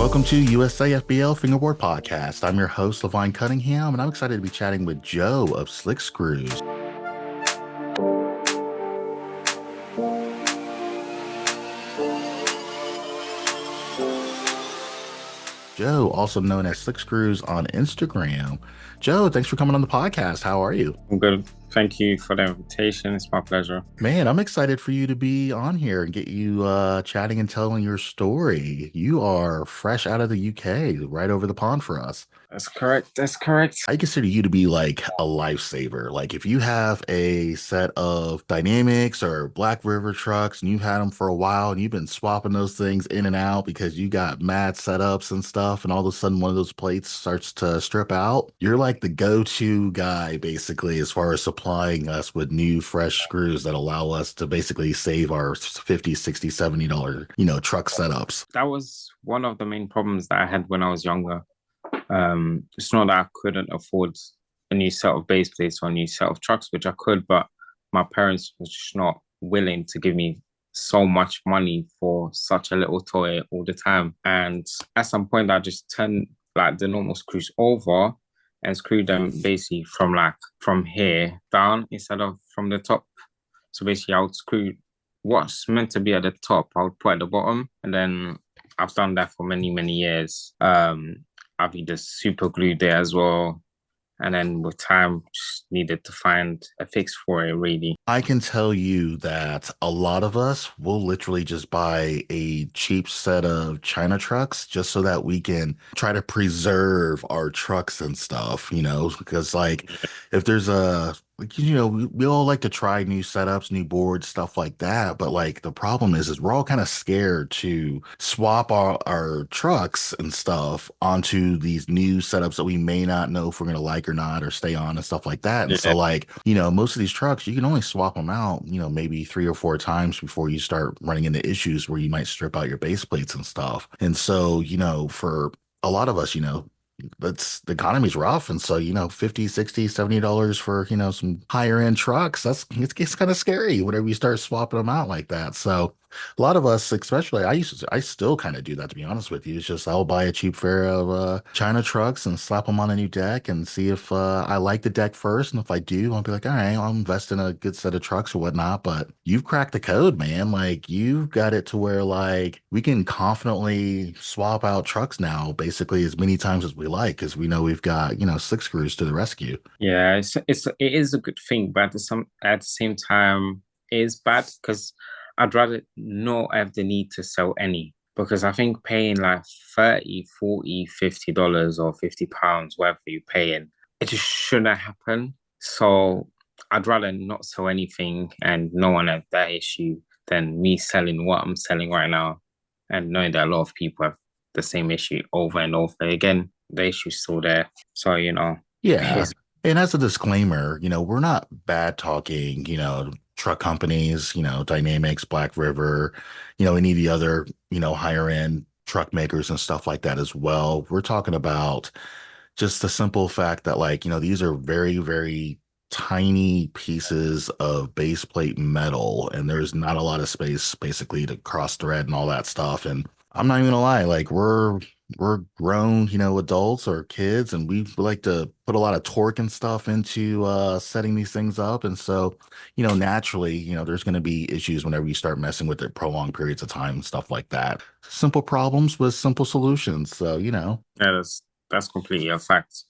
Welcome to USAFBL Fingerboard Podcast. I'm your host, Levine Cunningham, and I'm excited to be chatting with Joe of Slick Screws. Joe, also known as Slick Screws on Instagram. Joe, thanks for coming on the podcast. How are you? I'm good. Thank you for the invitation. It's my pleasure. Man, I'm excited for you to be on here and get you chatting and telling your story. You are fresh out of the UK, right over the pond for us. That's correct. That's correct. I consider you to be like a lifesaver. Like if you have a set of Dynamics or Black River trucks and you've had them for a while and you've been swapping those things in and out because you got mad setups and stuff, and all of a sudden one of those plates starts to strip out, you're like the go-to guy basically as far as supplying us with new fresh screws that allow us to basically save our $50, $60, $70, truck setups. That was one of the main problems that I had when I was younger. It's not that I couldn't afford a new set of base plates or a new set of trucks, which I could, but my parents were just not willing to give me so much money for such a little toy all the time. And at some point, I just turned like the normal screws over and screwed them basically from here down instead of from the top. So basically, I would screw what's meant to be at the top, I would put at the bottom, and then I've done that for many, many years. I've either super glued there as well. And then with time, just needed to find a fix for it, really. I can tell you that a lot of us will literally just buy a cheap set of China trucks just so that we can try to preserve our trucks and stuff, because like if there's we all like to try new setups, new boards, stuff like that. But like the problem is we're all kind of scared to swap our trucks and stuff onto these new setups that we may not know if we're going to like or not, or stay on and stuff like that. And so like, most of these trucks, you can only swap them out, maybe 3 or 4 times before you start running into issues where you might strip out your base plates and stuff. And so, for a lot of us, the economy's rough. And so, $50, $60, $70 for, some higher end trucks, it's kind of scary whenever you start swapping them out like that. So a lot of us, especially I still kind of do that, to be honest with you. It's just I'll buy a cheap pair of China trucks and slap them on a new deck and see if I like the deck first. And if I do, I'll be like, all right, I'll invest in a good set of trucks or whatnot. But you've cracked the code, man. Like you've got it to where like we can confidently swap out trucks now basically as many times as we like, because we know we've got, Slick Screws to the rescue. Yeah, it is a good thing, but at the same time, it is bad because I'd rather not have the need to sell any, because I think paying like $30, $40, $50 or £50, whatever you're paying, it just shouldn't happen. So I'd rather not sell anything and no one have that issue than me selling what I'm selling right now and knowing that a lot of people have the same issue over and over again. The issue's still there. So, Yeah. And as a disclaimer, we're not bad talking, truck companies, Dynamics, Black River, any of the other, higher end truck makers and stuff like that as well. We're talking about just the simple fact that like, these are very, very tiny pieces of base plate metal, and there's not a lot of space basically to cross thread and all that stuff. And I'm not even gonna lie, like we're grown, adults or kids, and we like to put a lot of torque and stuff into setting these things up. And so, naturally, there's going to be issues whenever you start messing with it prolonged periods of time and stuff like that. Simple problems with simple solutions. So, Yeah, that's completely a fact.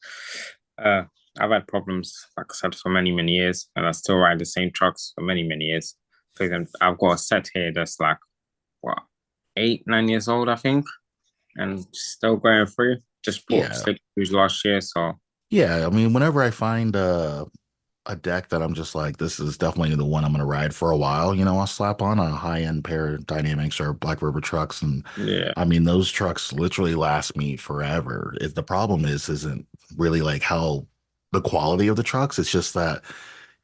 I've had problems, like I said, for many, many years, and I still ride the same trucks for many, many years. For example, I've got a set here that's like, what, 8, 9 years old, I think, and still going through. Just bought Slick Screws last year, so. Yeah, I mean, whenever I find a deck that I'm just like, this is definitely the one I'm going to ride for a while, I'll slap on a high-end pair of Dynamics or Black River trucks. And Yeah. I mean, those trucks literally last me forever. The problem isn't really like how the quality of the trucks. It's just that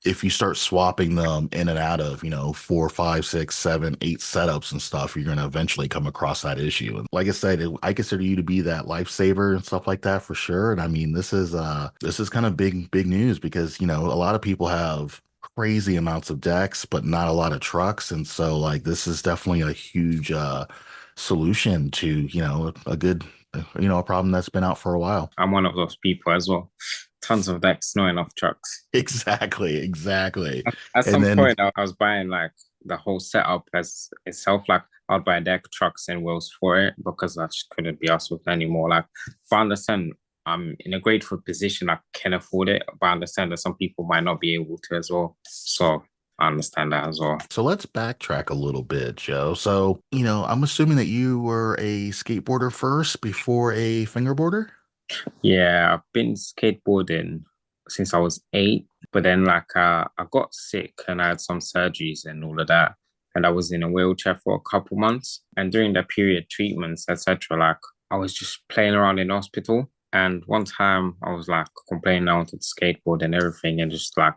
if you start swapping them in and out of, 4, 5, 6, 7, 8 setups and stuff, you're going to eventually come across that issue. And like I said, I consider you to be that lifesaver and stuff like that for sure. And I mean, this is kind of big news because, a lot of people have crazy amounts of decks, but not a lot of trucks. And so like, this is definitely a huge solution to, a good, a problem that's been out for a while. I'm one of those people as well. Tons of decks, not enough trucks. Exactly, exactly. At And some then point, I was buying like the whole setup as itself. Like I'd buy deck, trucks, and wheels for it because I just couldn't be asked with anymore. Like, if I understand I'm in a grateful position, I can afford it, but I understand that some people might not be able to as well. So I understand that as well. So let's backtrack a little bit, Joe. So, I'm assuming that you were a skateboarder first before a fingerboarder? Yeah, I've been skateboarding since I was 8, but then I got sick and I had some surgeries and all of that, and I was in a wheelchair for a couple months. And during the period treatments, etc., like I was just playing around in hospital. And one time I was like complaining I wanted to skateboard and everything, and just like,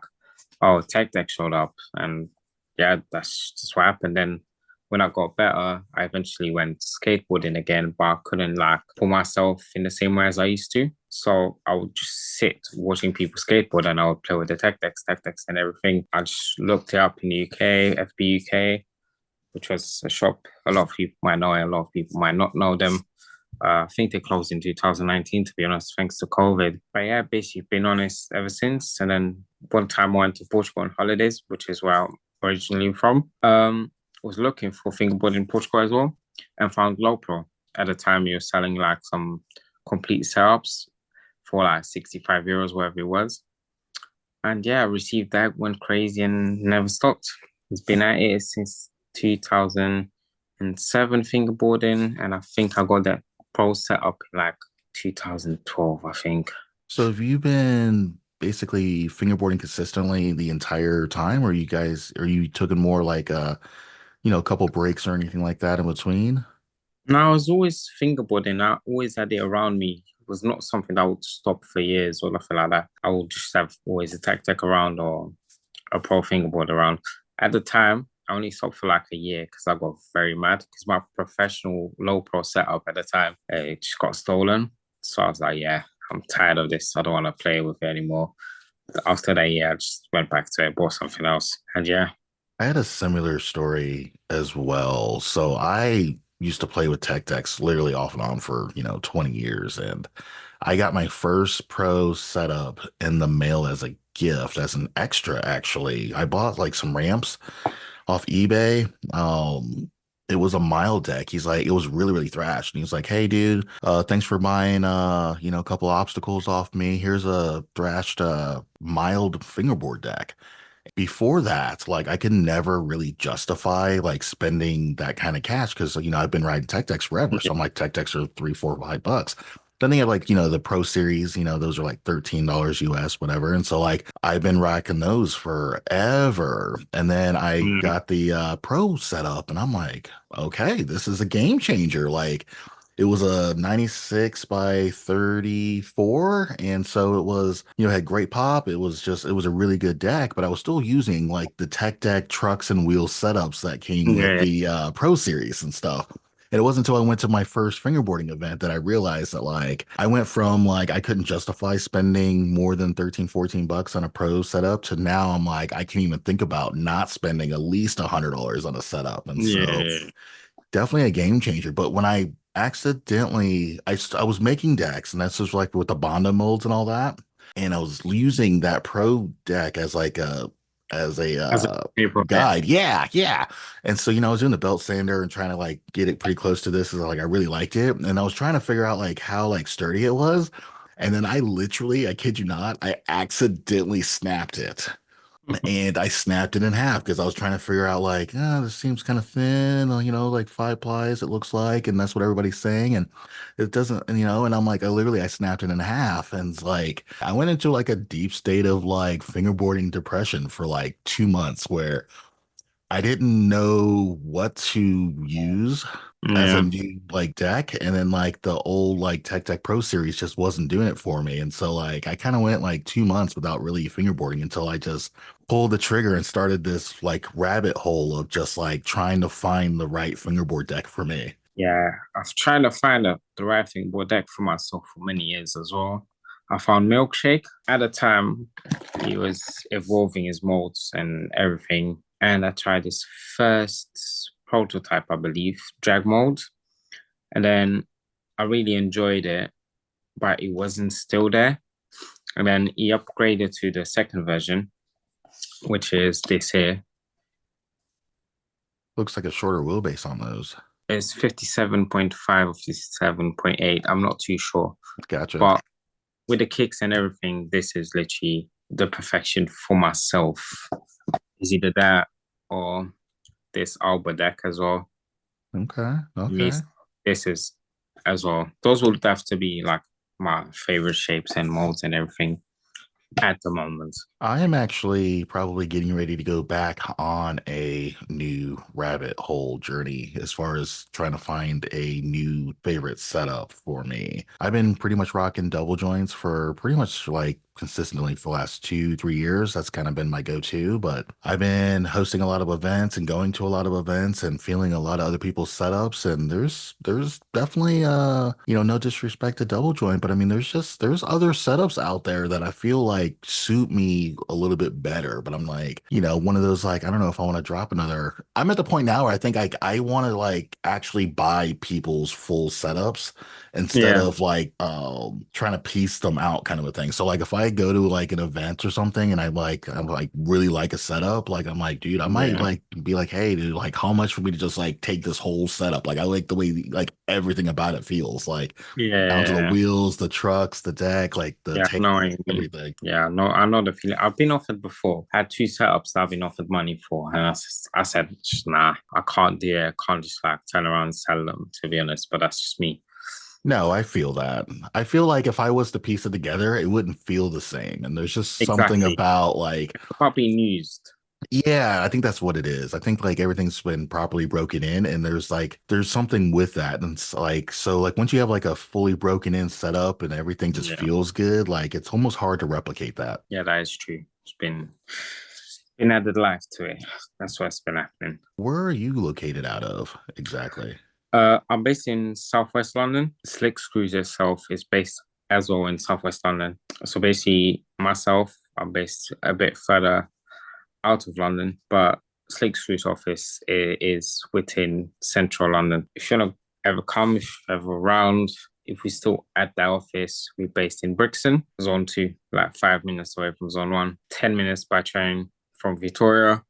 oh, tech deck showed up, and yeah, that's just what happened. Then when I got better, I eventually went skateboarding again, but I couldn't like put myself in the same way as I used to. So I would just sit watching people skateboard and I would play with the tech decks and everything. I just looked it up in the UK, FB UK, which was a shop a lot of people might know, and a lot of people might not know them. I think they closed in 2019, to be honest, thanks to COVID. But yeah, basically been honest ever since. And then one time I went to Portugal on holidays, which is where I'm originally from. Was looking for fingerboard in Portugal as well and found Lowpro. At the time, you were selling like some complete setups for like 65 euros, whatever it was. And yeah, I received that, went crazy and never stopped. It's been at it since 2007 fingerboarding, and I think I got that pro set up in like 2012, I think. So have you been basically fingerboarding consistently the entire time, or are you taking more like a couple breaks or anything like that in between? And I was always fingerboarding. I always had it around me. It was not something that would stop for years or nothing like that. I would just have always a tech deck around or a pro fingerboard around. At the time, I only stopped for like a year because I got very mad because my professional low pro setup at the time, it just got stolen. So I was like, yeah, I'm tired of this. I don't want to play with it anymore. After that year, I just went back to it, bought something else. And yeah. I had a similar story as well. So I used to play with tech decks literally off and on for, 20 years. And I got my first pro setup in the mail as a gift, as an extra, actually. I bought like some ramps off eBay. It was a mild deck. He's like, it was really, really thrashed. And he was like, hey, dude, thanks for buying, a couple obstacles off me. Here's a thrashed, mild fingerboard deck. Before that, like I could never really justify like spending that kind of cash because I've been riding tech decks forever. So I'm like tech decks are 3, 4, $5. Then they have like, the Pro Series, those are like $13 US, whatever. And so like I've been rocking those forever. And then I Mm, got the Pro set up and I'm like, okay, this is a game changer. Like it was a 96 by 34. And so it was, had great pop. It was a really good deck, but I was still using like the tech deck trucks and wheel setups that came with yeah. the Pro Series and stuff. And it wasn't until I went to my first fingerboarding event that I realized that like I went from like I couldn't justify spending more than 13, $14 on a pro setup to now I'm like I can't even think about not spending at least $100 on a setup. And so Yeah. definitely a game changer. But when I accidentally, I was making decks, and that's just like with the Bondo molds and all that, and I was using that pro deck as like a As a paper, yeah. guide. Yeah, yeah. And so I was doing the belt sander and trying to like get it pretty close to this, and like I really liked it, and I was trying to figure out like how like sturdy it was. And then I kid you not, I accidentally snapped it and I snapped it in half because I was trying to figure out like, this seems kind of thin, like 5 plies it looks like, and that's what everybody's saying, and it doesn't, and I'm like, I snapped it in half, and it's like I went into like a deep state of like fingerboarding depression for like 2 months where I didn't know what to use as a Yeah. new like deck, and then like the old like Tech Deck Pro series just wasn't doing it for me. And so like I kind of went like 2 months without really fingerboarding until I just pulled the trigger and started this like rabbit hole of just like trying to find the right fingerboard deck for me. Yeah, I've tried to find the right fingerboard deck for myself for many years as well. I found Milkshake. At the time, he was evolving his molds and everything. And I tried his first prototype, I believe, drag mold. And then I really enjoyed it, but it wasn't still there. And then he upgraded to the second version, which is this here. Looks like a shorter wheelbase on those. It's 57.5 or 57.8. I'm not too sure. Gotcha. But with the kicks and everything, this is literally the perfection for myself. Is either that or this Alba deck as well. Okay. For me, Okay. this is as well. Those would have to be like my favorite shapes and molds and everything at the moment. I am actually probably getting ready to go back on a new rabbit hole journey as far as trying to find a new favorite setup for me. I've been pretty much rocking double joints for pretty much like consistently for the last 2, 3 years. That's kind of been my go-to, but I've been hosting a lot of events and going to a lot of events and feeling a lot of other people's setups. And there's definitely no disrespect to double joint, but I mean there's other setups out there that I feel like suit me a little bit better. But I'm like, one of those like, I don't know if I want to drop another. I'm at the point now where I think I want to like actually buy people's full setups instead Yeah, of like trying to piece them out kind of a thing. So like if I go to like an event or something and I'm like really like a setup, like I'm like, dude, I might yeah, like be like, hey, dude, like how much for me to just like take this whole setup? Like I like the way like everything about it feels like down to the yeah, wheels, the trucks, the deck, like the yeah. tail, No, I mean, everything. yeah, no, I know the feeling. I've been offered before. I had two setups that I've been offered money for, and I said, nah, I can't do it. I can't just like turn around and sell them, to be honest. But that's just me. No, I feel that. I feel like if I was to piece it together, it wouldn't feel the same. And there's just something Exactly. about like, About being used. yeah, I think that's what it is. I think like everything's been properly broken in and there's something with that. And it's like so like once you have like a fully broken in setup and everything just Yeah, feels good, like it's almost hard to replicate that. yeah, that is true. It's been added life to it. That's what's been happening. Where are you located out of exactly? I'm based in Southwest London. Slick Screws itself is based as well in Southwest London. So basically, myself, I'm based a bit further out of London, but Slick Screws office is within central London. If you want to ever come, if you ever around, if we're still at that office, we're based in Brixton, Zone 2, like 5 minutes away from Zone 1, 10 minutes by train from Victoria.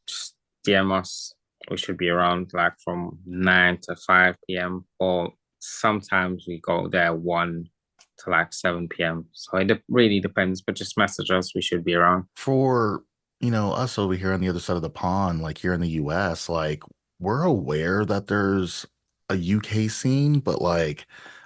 Just DM us. We should be around like from 9 to 5 p.m. or sometimes we go there 1 to like 7 p.m. So it really depends, but just message us. We should be around. For, us over here on the other side of the pond, like here in the US, like we're aware that there's a UK scene, but like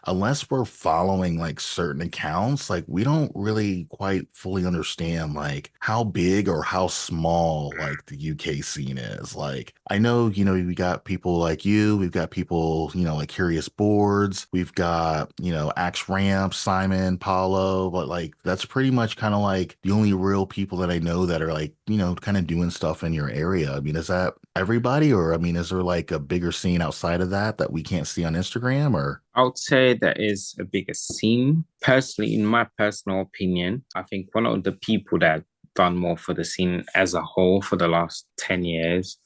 unless we're following like certain accounts, like we don't really quite fully understand like how big or how small like the UK scene is. Like I know, we got people like you, we've got people, like Curious Boards, we've got, Axe Ramp, Simon, Paulo, but like that's pretty much kind of like the only real people that I know that are like, kind of doing stuff in your area. I mean, is that everybody, or I mean, is there like a bigger scene outside of that that we can't see on Instagram or? I would say there is a bigger scene. Personally, in my personal opinion, I think one of the people that done more for the scene as a whole for the last 10 years,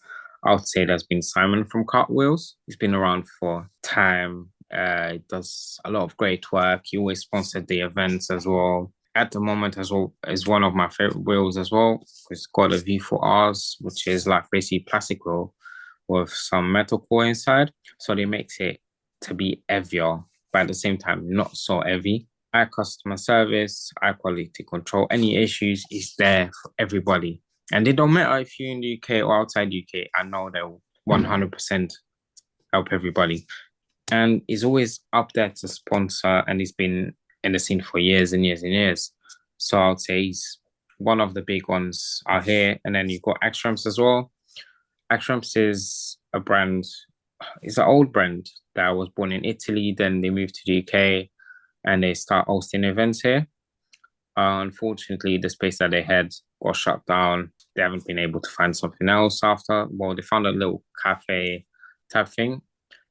I would say there's been Simon from Cartwheels. He's been around for time. He does a lot of great work. He always sponsored the events as well. At the moment, as well, is one of my favorite wheels as well. It's got a V4Rs, which is like basically plastic wheel with some metal core inside. So they makes it to be heavier, but at the same time, not so heavy. High customer service, high quality control. Any issues is there for everybody. And it don't matter if you're in the UK or outside UK. I know they'll 100% help everybody. And he's always up there to sponsor, and he's been in the scene for years and years and years. So I would say he's one of the big ones out here. And then you've got Axtrams as well. Axtrams is a brand, it's an old brand that was born in Italy. Then they moved to the UK and they start hosting events here. Unfortunately, the space that they had got shut down. They haven't been able to find something else after. Well, they found a little cafe type thing.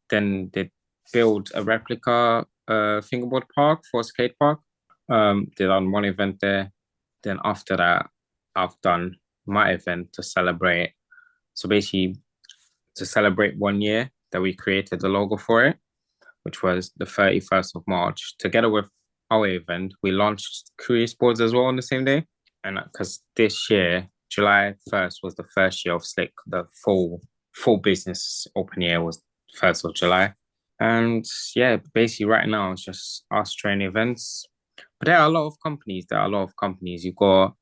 Then they built a replica fingerboard park for a skate park. They done one event there. Then after that, I've done my event to celebrate. So basically, to celebrate 1 year that we created the logo for it, which was the 31st of March. Together with our event, we launched Curious Boards as well on the same day. And because this year, July 1st was the first year of Slick, the full business open year was 1st of July. And yeah, basically right now it's just us training events. But there are a lot of companies. There are a lot of companies. You've got,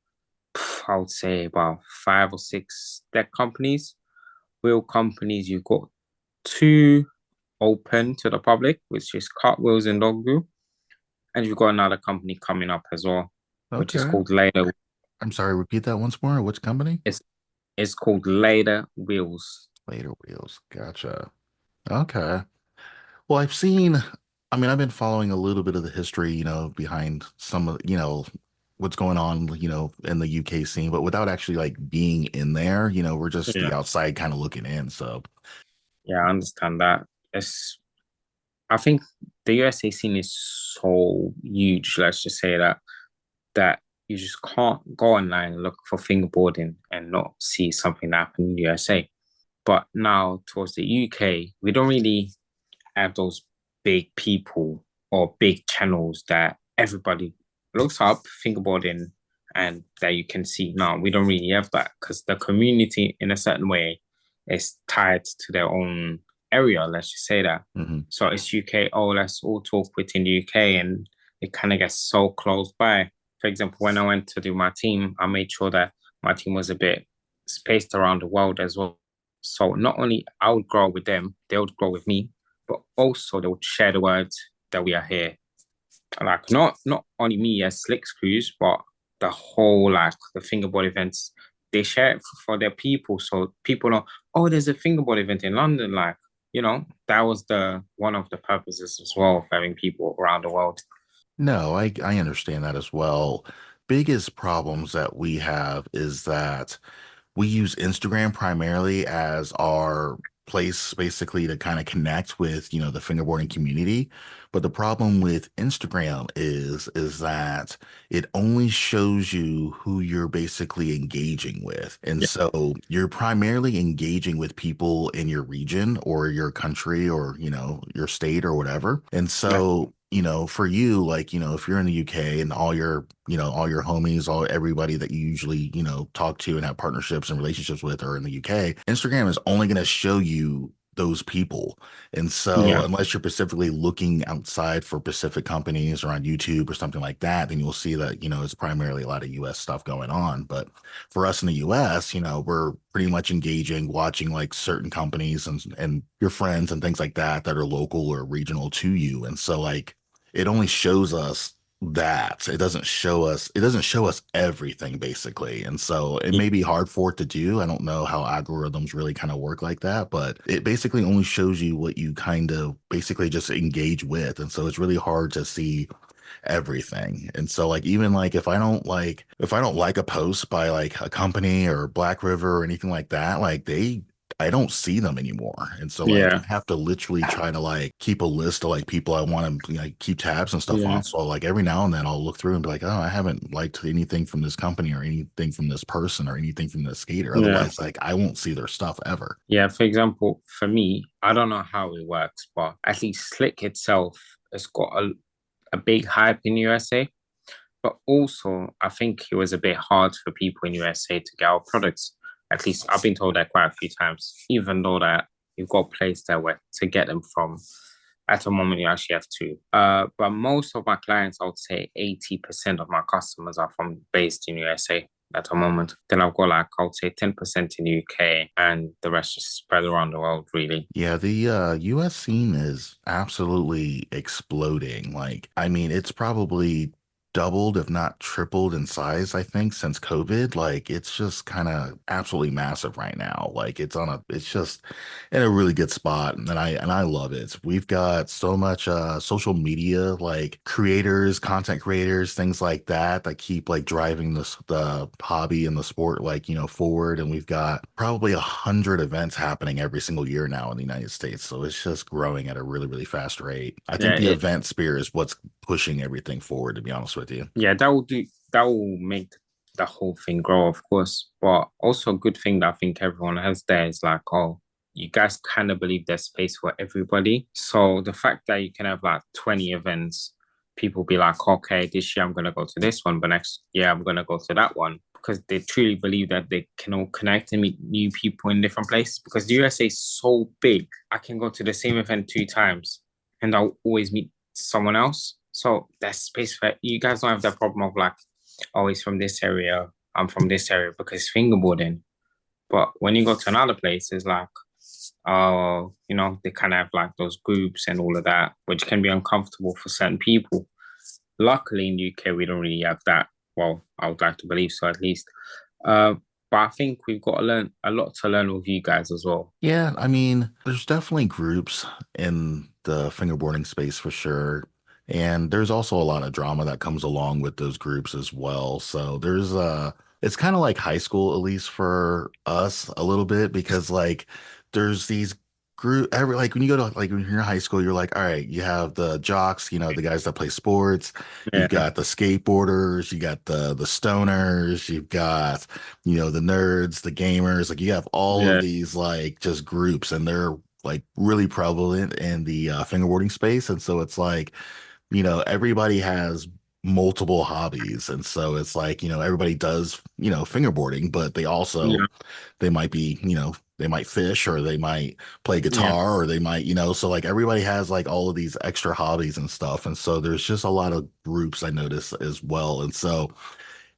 I would say, about five or six deck companies, wheel companies. You've got two open to the public, which is Cartwheels and Dog Glue. And you've got another company coming up as well, which is Okay. called Later. I'm sorry, repeat that once more. Which company? It's it's called Later Wheels. Later Wheels. Gotcha. Okay. Well, I've seen, I mean, I've been following a little bit of the history, behind some of, what's going on, in the UK scene, but without actually like being in there, we're just Yeah, the outside kind of looking in. So, yeah, I understand that. It's I think the USA scene is so huge. Let's just say that you just can't go online and look for fingerboarding and not see something that happened in the USA. But now towards the UK, we don't really have those big people or big channels that everybody looks up fingerboarding and that you can see. Now we don't really have that because the community in a certain way is tied to their own area, let's just say that. mhm. So it's UK, oh, let's all talk within the UK, and it kind of gets so close by. For example, when I went to do my team, I made sure that my team was a bit spaced around the world as well. So not only I would grow with them, they would grow with me, but also they would share the word that we are here. Like not only me as Slicks Crews, but the whole like the fingerboard events. They share it for their people, so people know. Oh, there's a fingerboard event in London. Like that was the one of the purposes as well of having people around the world. No, I understand that as well. Biggest problems that we have is that we use Instagram primarily as our place basically to kind of connect with, the fingerboarding community. But the problem with Instagram is that it only shows you who you're basically engaging with. And Yeah, so you're primarily engaging with people in your region or your country or, your state or whatever. And yeah, so for you, like, if you're in the UK and all your homies, everybody that you usually, talk to and have partnerships and relationships with are in the UK, Instagram is only going to show you those people. And so yeah, unless you're specifically looking outside for specific companies or on YouTube or something like that, then you'll see that, it's primarily a lot of US stuff going on. But for us in the US, we're pretty much engaging, watching like certain companies and your friends and things like that are local or regional to you. And so like it only shows us that it doesn't show us everything basically. And so it yeah, may be hard for it to do. I don't know how algorithms really kind of work like that, but it basically only shows you what you kind of basically just engage with. And so it's really hard to see everything. And so like even like if I don't like a post by like a company or Black River or anything like that, like I don't see them anymore. And so like I yeah, have to literally try to like keep a list of like people I want to like keep tabs and stuff yeah, on. So like every now and then I'll look through and be like, oh, I haven't liked anything from this company or anything from this person or anything from this skater. yeah. Otherwise, like I won't see their stuff ever. Yeah, for example, for me, I don't know how it works, but at least Slick itself has got a big hype in USA. But also, I think it was a bit hard for people in USA to get our products. At least I've been told that quite a few times, even though that you've got a place there where to get them from. At the moment, you actually have to. But most of my clients, I would say 80% of my customers are from based in USA at the moment. Then I've got like I would say 10% in the UK and the rest just spread around the world really. Yeah, the US scene is absolutely exploding. Like, I mean, it's probably doubled, if not tripled in size, I think, since COVID. Like, it's just kind of absolutely massive right now. Like, it's just in a really good spot, and I love it. We've got so much social media, like creators, content creators, things like that keep like driving the hobby and the sport like, forward. And we've got probably 100 events happening every single year now in the United States. So it's just growing at a really, really fast rate. I think Yeah, the it event sphere is what's pushing everything forward, to be honest with you. yeah, that will make the whole thing grow, of course. But also a good thing that I think everyone has there is like, oh, you guys kind of believe there's space for everybody. So the fact that you can have like 20 events, people be like, okay, this year I'm gonna go to this one, but next year I'm gonna go to that one. Because they truly believe that they can all connect and meet new people in different places. Because the USA is so big, I can go to the same event 2 times and I'll always meet someone else. So there's space for you guys don't have that problem of like, always from this area, I'm from this area because it's fingerboarding. But when you go to another place, it's like, oh, they kind of have like those groups and all of that, which can be uncomfortable for certain people. Luckily in the UK, we don't really have that. Well, I would like to believe so at least. Uh, but I think we've got to learn a lot to learn with you guys as well. Yeah, I mean, there's definitely groups in the fingerboarding space for sure. And there's also a lot of drama that comes along with those groups as well. So it's kind of like high school, at least for us a little bit, because like there's these like when you go to like when you're in high school, you're like, all right, you have the jocks, the guys that play sports, you've Yeah, got the skateboarders, you got the stoners, you've got the nerds, the gamers, like you have all of yeah, these like just groups and they're like really prevalent in the fingerboarding space. And so it's like, everybody has multiple hobbies. And so it's like, everybody does, fingerboarding, but yeah, they might be, they might fish or they might play yeah, guitar or they might, so like everybody has like all of these extra hobbies and stuff. And so there's just a lot of groups I notice as well. And so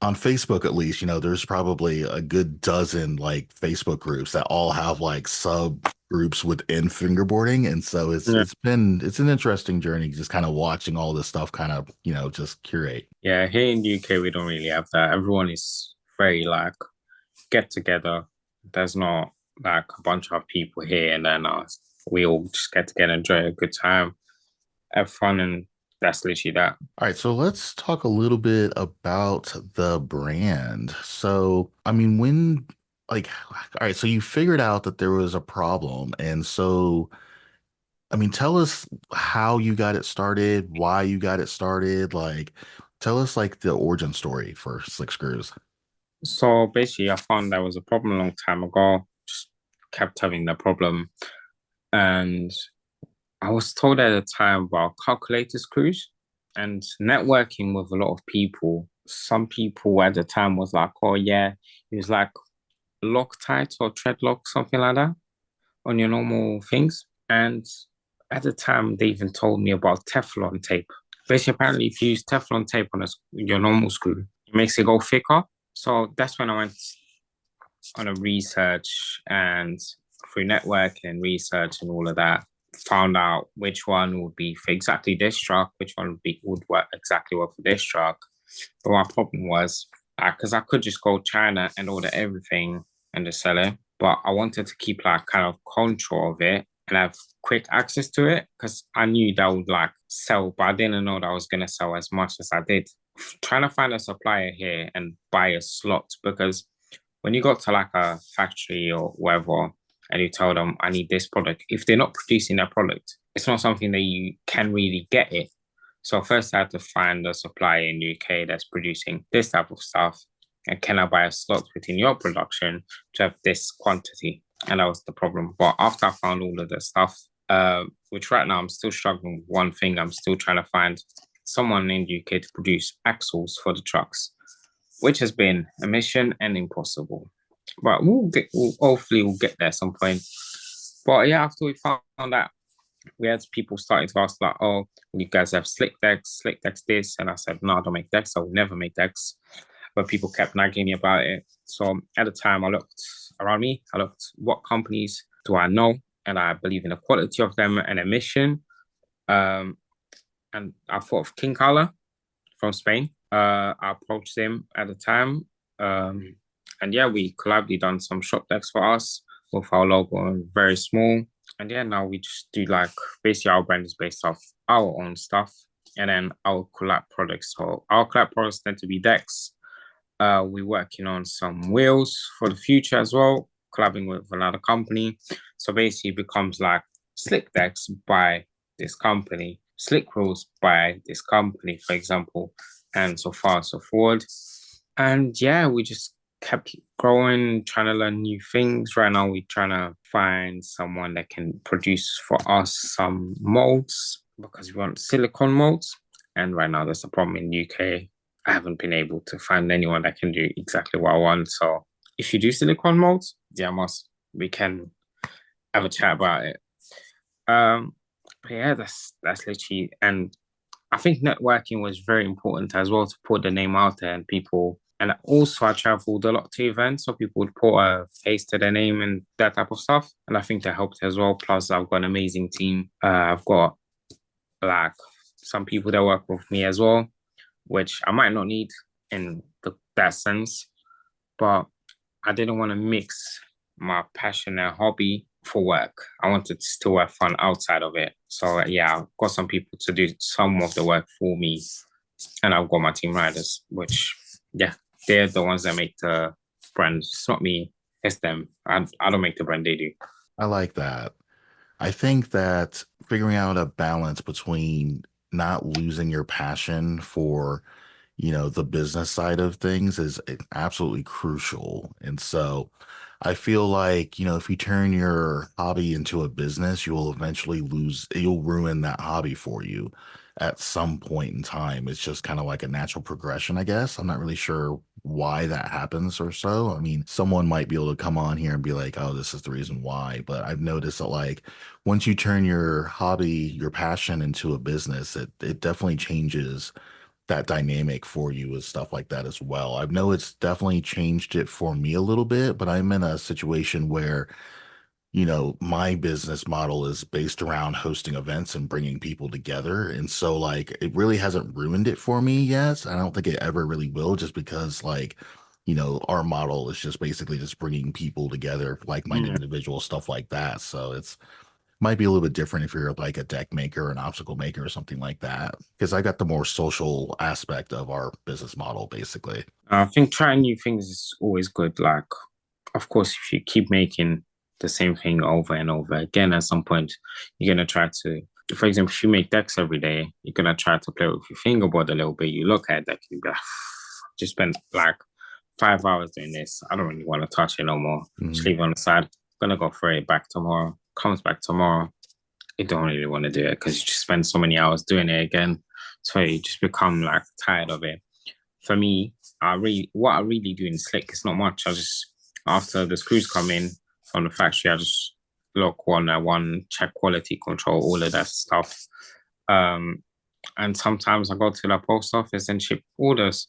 on Facebook, at least, there's probably a good dozen like Facebook groups that all have like subgroups within fingerboarding. And so yeah. it's an interesting journey just kind of watching all this stuff kind of, just curate. Yeah, here in the UK, we don't really have that. Everyone is very like get together. There's not like a bunch of people here and then we all just get together, enjoy a good time, have fun, and that's literally that. All right, so let's talk a little bit about the brand. So, I mean, all right, so you figured out that there was a problem. And so, I mean, tell us how you got it started, why you got it started. Like, tell us like the origin story for Slick Screws. So basically, I found there was a problem a long time ago. Just kept having the problem, and I was told at the time about calculator screws and networking with a lot of people. Some people at the time was like, "Oh yeah," it was like Loctite or Treadlock, something like that, on your normal things. And at the time, they even told me about Teflon tape. Basically, apparently, if you use Teflon tape on your normal screw, it makes it go thicker. So that's when I went on a research and through networking and research and all of that, found out which one would be for exactly this truck, which one would work exactly well for this truck. But my problem was because I could just go China and order everything and just sell it, but I wanted to keep like kind of control of it and have quick access to it because I knew that would like sell, but I didn't know that I was gonna sell as much as I did. Trying to find a supplier here and buy a slot because when you go to like a factory or whatever and you tell them I need this product, if they're not producing that product, it's not something that you can really get it. So first I had to find a supplier in the UK that's producing this type of stuff. And can I buy a slot within your production to have this quantity? And that was the problem. But after I found all of the stuff, which right now I'm still struggling with one thing, I'm still trying to find someone in the UK to produce axles for the trucks, which has been a mission and impossible. But hopefully we'll get there at some point. But yeah, after we found that, we had people starting to ask like, "Oh, you guys have slick decks this," and I said, "No, I don't make decks. I will never make decks." But people kept nagging me about it. So at the time, I looked around me. I looked what companies do I know, and I believe in the quality of them and a mission. Um, and I thought of King Carla from Spain. I approached him at the time. And yeah, we collably done some shop decks for us with our logo very small. And yeah, now we just do like basically our brand is based off our own stuff and then our collab products. So our collab products tend to be decks. We're working on some wheels for the future as well, collabing with another company. So basically it becomes like slick decks by this company, slick wheels by this company, for example, and so far and so forward. And yeah, we just kept growing, trying to learn new things. Right now, we're trying to find someone that can produce for us some molds because we want silicone molds. And right now, there's a problem in the UK. I haven't been able to find anyone that can do exactly what I want. So if you do silicone molds, yeah, must we can have a chat about it. Um, but yeah, that's literally, and I think networking was very important as well to put the name out there and people. And also, I traveled a lot to events, so people would put a face to their name and that type of stuff. And I think that helped as well. Plus, I've got an amazing team. I've got like some people that work with me as well, which I might not need in that sense, but I didn't want to mix my passion and hobby for work. I wanted to still have fun outside of it. So yeah, I've got some people to do some of the work for me, and I've got my team riders, which yeah, they're the ones that make the brand. It's not me, it's them. I don't make the brand, they do. I like that. I think that figuring out a balance between not losing your passion for, the business side of things is absolutely crucial. And so I feel like, if you turn your hobby into a business, you will eventually you'll ruin that hobby for you at some point in time. It's just kind of like a natural progression, I guess. I'm not really sure why that happens or so. I mean, someone might be able to come on here and be like, oh, this is the reason why. But I've noticed that like once you turn your hobby, your passion into a business, it definitely changes that dynamic for you with stuff like that as well. I know it's definitely changed it for me a little bit, but I'm in a situation where, my business model is based around hosting events and bringing people together. And so, like, it really hasn't ruined it for me yet. I don't think it ever really will, just because, like, our model is just basically just bringing people together, like-minded Mm. individuals, stuff like that. So it's might be a little bit different if you're like a deck maker or an obstacle maker or something like that. Because I got the more social aspect of our business model, basically. I think trying new things is always good. Like, of course, if you keep making the same thing over and over again, at some point, you're gonna try to, for example, if you make decks every day, you're gonna try to play with your fingerboard a little bit. You look at that, you be like, just spent like 5 hours doing this. I don't really want to touch it no more. Just Mhm. leave it on the side. Gonna go for it back tomorrow. Comes back tomorrow. You don't really want to do it because you just spend so many hours doing it again. So you just become like tired of it. For me, what I really do in Slick is not much. I just after the screws come in from the factory, I just look one, check quality control, all of that stuff. Um, and sometimes I go to the post office and ship orders.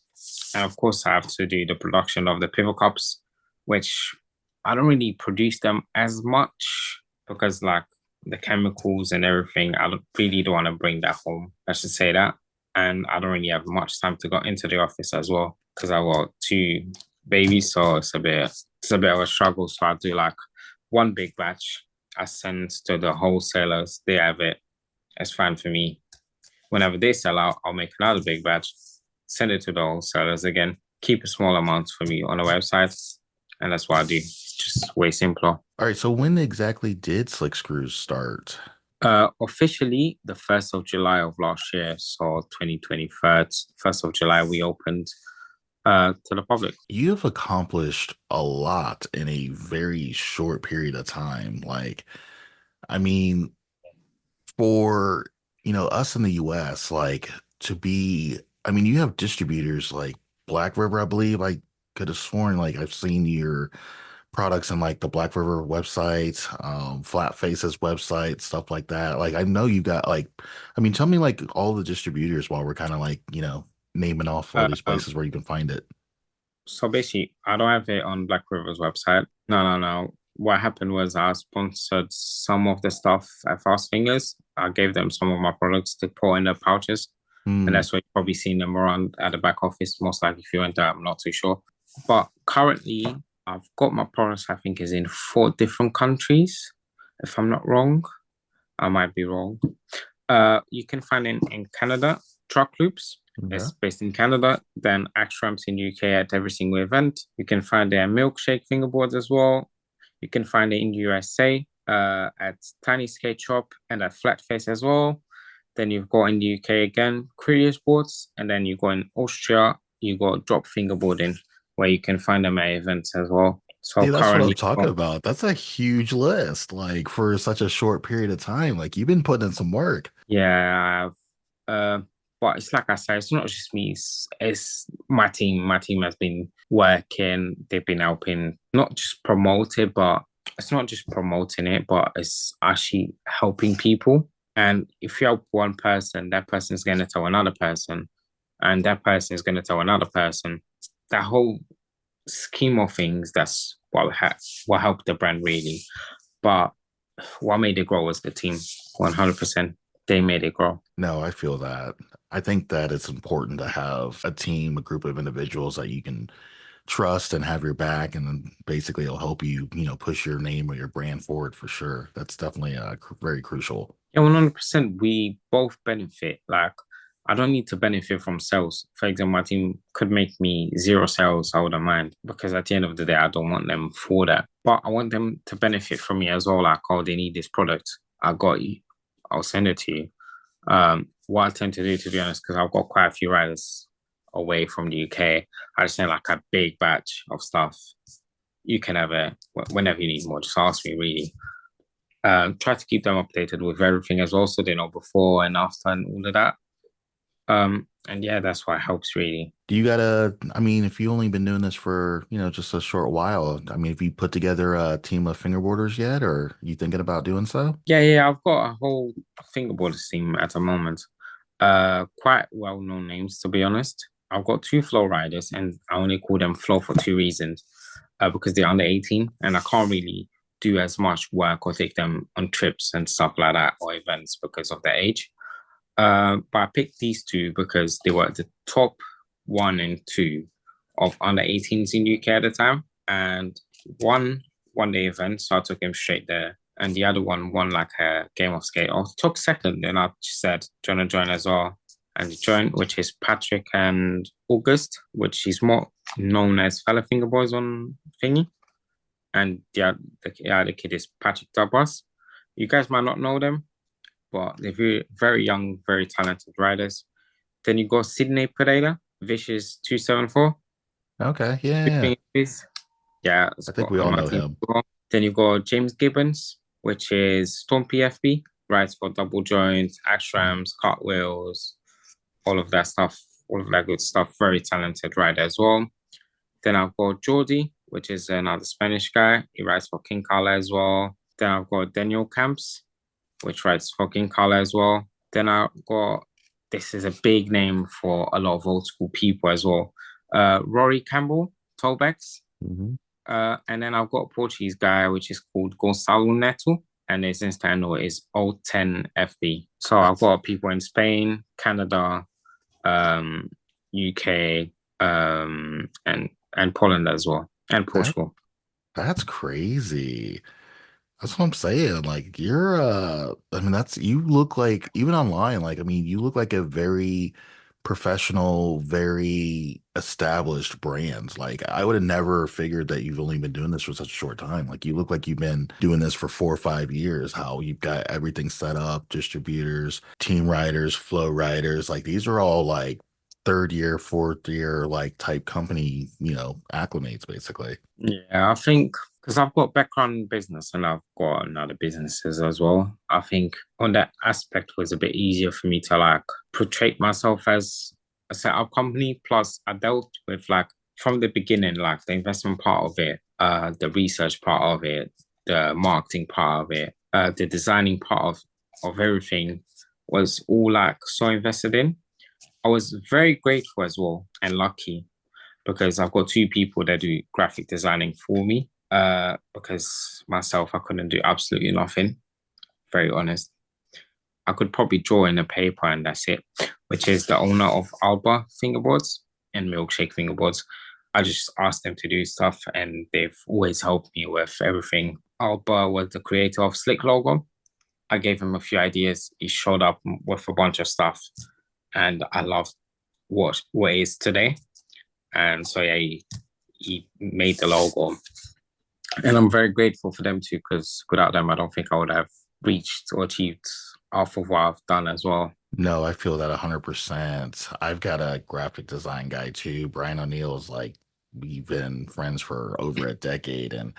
And of course, I have to do the production of the pivot cups, which I don't really produce them as much because, like, the chemicals and everything, I don't want to bring that home. I should say that. And I don't really have much time to go into the office as well because I got two babies, so it's a bit of a struggle. So I do like one big batch. I send to the wholesalers. They have it. It's fine for me. Whenever they sell out, I'll make another big batch, send it to the wholesalers again, keep a small amount for me on the website, and that's what I do. It's just way simpler. All right. So when exactly did Slick Screws start? Officially, the 1st of July of last year, so 2023, 1st of July, we opened to the public. You've accomplished a lot in a very short period of time. Like, I mean, for, us in the US, like to be, I mean, you have distributors like Black River, I believe. I could have sworn like I've seen your products in like the Black River website, Flat Faces website, stuff like that. Like I know you got like, I mean, tell me like all the distributors while we're kind of like, naming off all these Um, places where you can find it. so basically, I don't have it on Black River's website. No, no, no. What happened was I sponsored some of the stuff at Fast Fingers. I gave them some of my products to pour in their pouches. And Hmm. that's why you've probably seen them around at the back office. Most likely, if you went there, I'm not too sure. But currently, I've got my products, I think, is in 4 different countries. If I'm not wrong, I might be wrong. You can find it in Canada, Truck Loops. Okay. It's based in Canada. Then Axe Ramps in UK at every single event. You can find their milkshake fingerboards as well. You can find it in the USA at Tiny Skate Shop and at Flatface as well. Then you've got in the UK again, Courier Sports, and then you go in Austria, you got Drop Fingerboarding, where you can find them at events as well. So See, that's what I'm currently, talking about. That's a huge list, like for such a short period of time. Like you've been putting in some work. yeah, I've, but it's like I said, it's not just me. It's my team. My team has been working. They've been helping, not just promote it, but it's not just promoting it, but it's actually helping people. And if you help one person, that person is going to tell another person, and that person is going to tell another person. That whole scheme of things, that's what helped the brand really. But what made it grow was the team, 100%. They made it grow. No, I feel that. I think that it's important to have a team, a group of individuals that you can trust and have your back, and then basically it'll help you, push your name or your brand forward for sure. That's definitely very crucial. Yeah, 100%. We both benefit. Like, I don't need to benefit from sales. For example, my team could make me zero sales. I wouldn't mind because at the end of the day, I don't want them for that. But I want them to benefit from me as well. Like, oh, they need this product. I got you. I'll send it to you. What I tend to do, to be honest, because I've got quite a few riders away from the UK, I just send like a big batch of stuff. You can have it whenever you need more. Just ask me, really. Try to keep them updated with everything as well, so they know before and after and all of that. And yeah, that's what helps really. Do you gotta, I mean, if you only been doing this for, just a short while, I mean, have you put together a team of fingerboarders yet, or you thinking about doing so? Yeah, I've got a whole fingerboard team at the moment. Quite well-known names to be honest. I've got two flow riders, and I only call them flow for two reasons. Because they're under 18, and I can't really do as much work or take them on trips and stuff like that or events because of their age. But I picked these two because they were the top one and two of under 18s in UK at the time. And one day event, so I took him straight there. And the other one won like a game of skate. I took second, and I said, "Do you want to join as well?" And he joined, which is Patrick and August, which is more known as fellow fingerboards on Thingy. And the other kid is Patrick Dabas. You guys might not know them, but they're very, very young, very talented riders. Then you got Sydney Pereira, Vicious 274. Okay, yeah. Yeah, it's I think got we on all my know team. him. Then you got James Gibbons, which is Storm PFB, rides for double joints, AXRAMs, cartwheels, all of that stuff, all of that good stuff. Very talented rider as well. Then I've got Jordi, which is another Spanish guy. He rides for King Carla as well. Then I've got Daniel Camps, which rides for King Carla as well. Then I've got, this is a big name for a lot of old school people as well. Rory Campbell, Tollbacks. Mhm. And then I've got a Portuguese guy, which is called Gonçalo Neto. And his Insta handle is O10FB. So I've That's got people in Spain, Canada, UK, and Poland as well, and that Portugal. that's crazy. That's what I'm saying. Like you're I mean that's you look like even online, like I mean you look like a very professional, very established brand. Like I would have never figured that you've only been doing this for such a short time. Like you look like you've been doing this for 4 or 5 years, how you've got everything set up, distributors, team riders, flow riders, like these are all like third year, fourth year, like type company, acclimates basically. Yeah, I think because I've got background in business and I've got another businesses as well. I think on that aspect was a bit easier for me to like portray myself as a setup company. Plus, I dealt with like from the beginning, like the investment part of it, the research part of it, the marketing part of it, the designing part of everything was all like so invested in. I was very grateful as well and lucky because I've got two people that do graphic designing for me. Because myself, I couldn't do absolutely nothing. Very honest. I could probably draw in a paper and that's it. Which is the owner of Alba Fingerboards and Milkshake Fingerboards. I just asked them to do stuff and they've always helped me with everything. Alba was the creator of Slick logo. I gave him a few ideas. He showed up with a bunch of stuff, and I loved what it is today. And so yeah, he made the logo, and I'm very grateful for them too, because without them, I don't think I would have reached or achieved half of what I've done as well. No, I feel that 100%. I've got a graphic design guy too. Brian O'Neill is like we've been friends for over a decade, and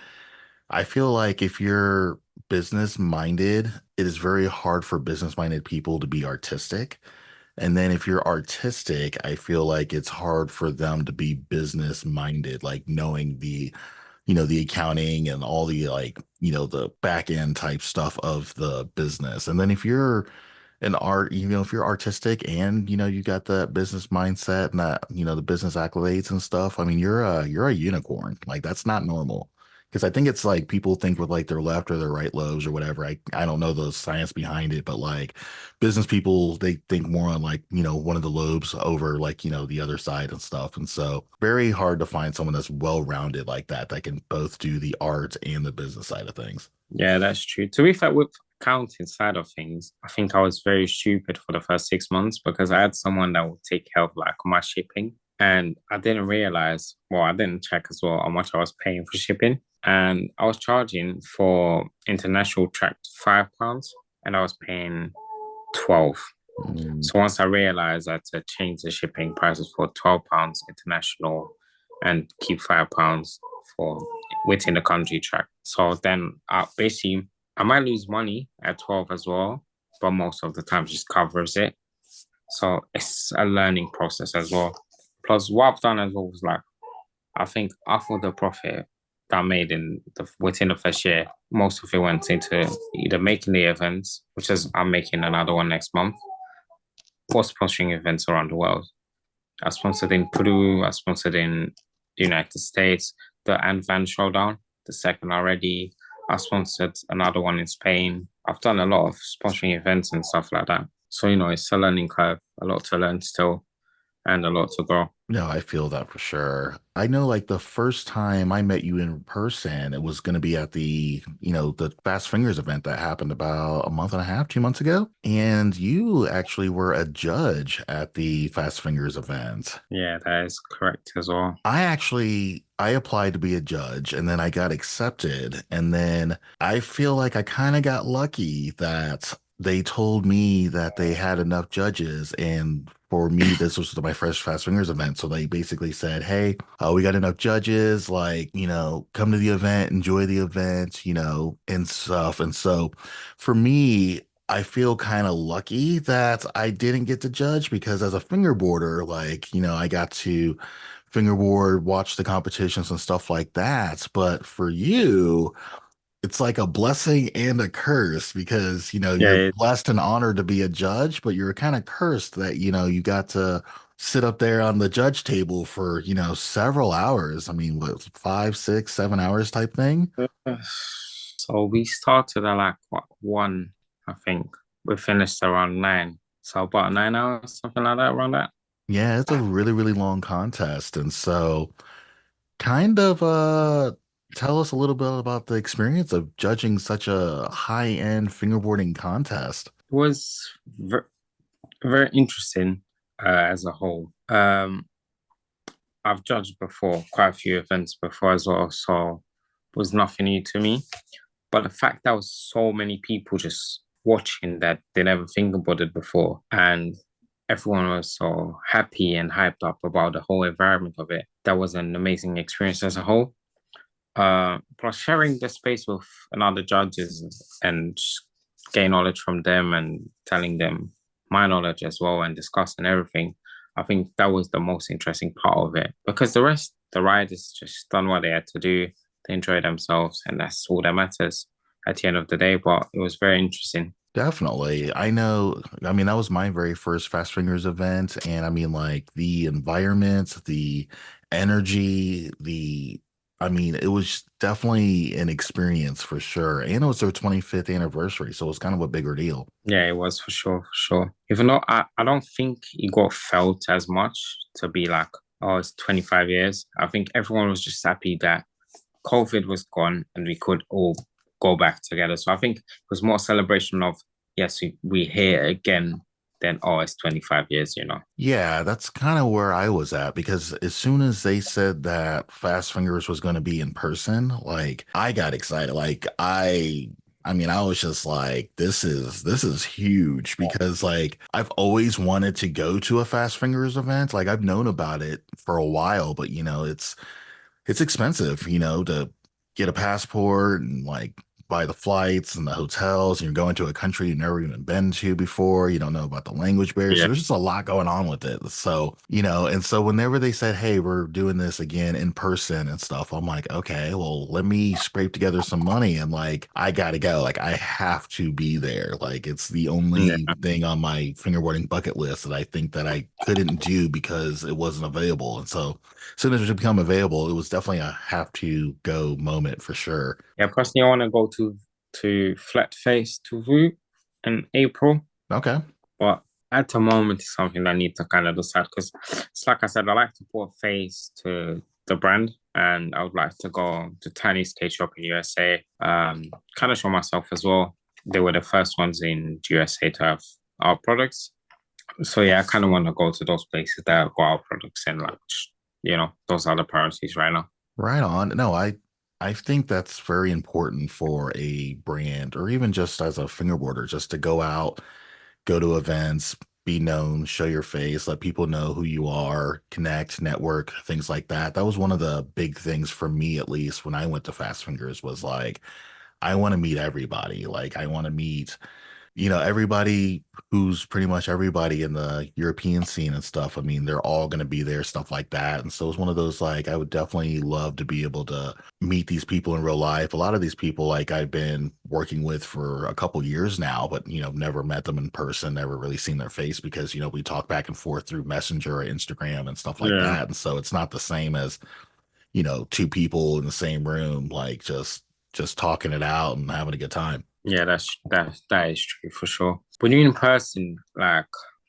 I feel like if you're business minded, it is very hard for business minded people to be artistic. And then if you're artistic, I feel like it's hard for them to be business minded, like knowing the accounting and all the like, the back end type stuff of the business. And then if you're an art, if you're artistic and you got that business mindset and that, the business accolades and stuff, I mean, you're a unicorn. Like that's not normal. Because I think it's like people think with like their left or their right lobes or whatever. I don't know the science behind it, but like business people, they think more on like, one of the lobes over like, the other side and stuff. And so very hard to find someone that's well-rounded like that that can both do the art and the business side of things. Yeah, that's true. To be fair, with accounting side of things, I think I was very stupid for the first 6 months because I had someone that would take care of like my shipping. And I didn't realize, well, I didn't check as well how much I was paying for shipping. And I was charging for international track £5 and I was paying 12. Mm. So once I realized I had to change the shipping prices for £12 international and keep £5 for within the country track. So then basically I might lose money at 12 as well, but most of the time just covers it. So it's a learning process as well. Plus what I've done as well was like I think half of the profit that I made in the within the first year, most of it went into either making the events, which is I'm making another one next month, or sponsoring events around the world. I sponsored in Peru, I sponsored in the United States, the Van Showdown, the second already. I sponsored another one in Spain. I've done a lot of sponsoring events and stuff like that. So, it's a learning curve, a lot to learn still, and a lot to grow. No, I feel that for sure. I know like the first time I met you in person, it was going to be at the Fast Fingers event that happened about a month and a half, 2 months ago. And you actually were a judge at the Fast Fingers event. Yeah, that is correct as well. I applied to be a judge and then I got accepted. And then I feel like I kind of got lucky that they told me that they had enough judges. And for me, this was my first Fast Fingers event. So they basically said, hey, we got enough judges, like, come to the event, enjoy the event, and stuff. And so for me, I feel kind of lucky that I didn't get to judge because as a fingerboarder, like, I got to fingerboard, watch the competitions and stuff like that. But for you, it's like a blessing and a curse because, you're Yeah, blessed and honored to be a judge, but you're kind of cursed that, you got to sit up there on the judge table for, several hours. I mean, what, 5, 6, 7 hours type thing? so we started at like what 1, I think. We finished around 9. So about 9 hours, something like that, around that. Yeah, it's a really, really long contest. And so kind of tell us a little bit about the experience of judging such a high-end fingerboarding contest. It was very interesting as a whole. I've judged before, quite a few events before as well, so it was nothing new to me. But the fact that was so many people just watching that they never fingerboarded before, and everyone was so happy and hyped up about the whole environment of it, that was an amazing experience as a whole. Plus sharing the space with another judges and just gain knowledge from them and telling them my knowledge as well and discussing everything. I think that was the most interesting part of it because the rest, the riders just done what they had to do. They enjoyed themselves, and that's all that matters at the end of the day. But it was very interesting. Definitely. I know, I mean, that was my very first Fast Fingers event. And I mean, like the environment, the energy, I mean, it was definitely an experience for sure. And it was their 25th anniversary. So it was kind of a bigger deal. Yeah, it was for sure, for sure. Even though I don't think it got felt as much to be like, oh, it's 25 years. I think everyone was just happy that COVID was gone and we could all go back together. So I think it was more celebration of, yes, we here again than, oh, it's 25 years. Yeah, that's kind of where I was at because as soon as they said that Fast Fingers was going to be in person, like I got excited. Like I mean, I was just like, this is huge because like I've always wanted to go to a Fast Fingers event. Like I've known about it for a while, but it's it's expensive, to get a passport and like buy the flights and the hotels. And you're going to a country you've never even been to before. You don't know about the language barrier. So Yeah. there's just a lot going on with it. So, and so whenever they said, hey, we're doing this again in person and stuff, I'm like, okay, well, let me scrape together some money and like, I gotta go. Like, I have to be there. Like, it's the only Yeah. thing on my fingerboarding bucket list that I think that I couldn't do because it wasn't available. And so, soon as it become available, it was definitely a have to go moment for sure. Yeah, personally, I want to go to Flat Face to Root in April, Okay. but at the moment, it's something that I need to kind of decide because it's like I said, I like to put a face to the brand, and I would like to go to Tiny Skate Shop in USA, kind of show myself as well. They were the first ones in USA to have our products, so yeah, I kind of want to go to those places that have got our products and like, those are the priorities right now. Right on. No, I think that's very important for a brand or even just as a fingerboarder, just to go out, go to events, be known, show your face, let people know who you are, connect, network, things like that. That was one of the big things for me, at least when I went to Fast Fingers, was like, I want to meet everybody. Like, I want to meet everybody who's pretty much everybody in the European scene and stuff. I mean, they're all going to be there, stuff like that. And so it's one of those like, I would definitely love to be able to meet these people in real life. A lot of these people, like, I've been working with for a couple years now, but, never met them in person, never really seen their face because, we talk back and forth through Messenger or Instagram and stuff like Yeah. that. And so it's not the same as, two people in the same room, like just talking it out and having a good time. Yeah, that is true for sure. When you're in person, like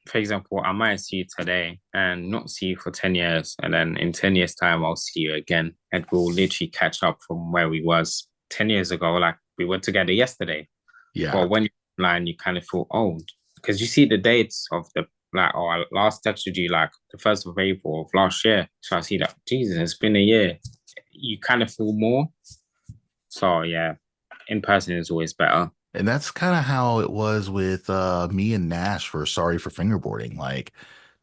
for example, I might see you today and not see you for 10 years, and then in 10 years' time I'll see you again and we'll literally catch up from where we was 10 years ago. Like we were together yesterday. Yeah. But when you're online, you kind of feel old because you see the dates of the like, oh, I last texted you like the 1st of April of last year. So I see that, Jesus, it's been a year. You kind of feel more. So yeah, in person is always better. And that's kind of how it was with me and Nash for Sorry for Fingerboarding. Like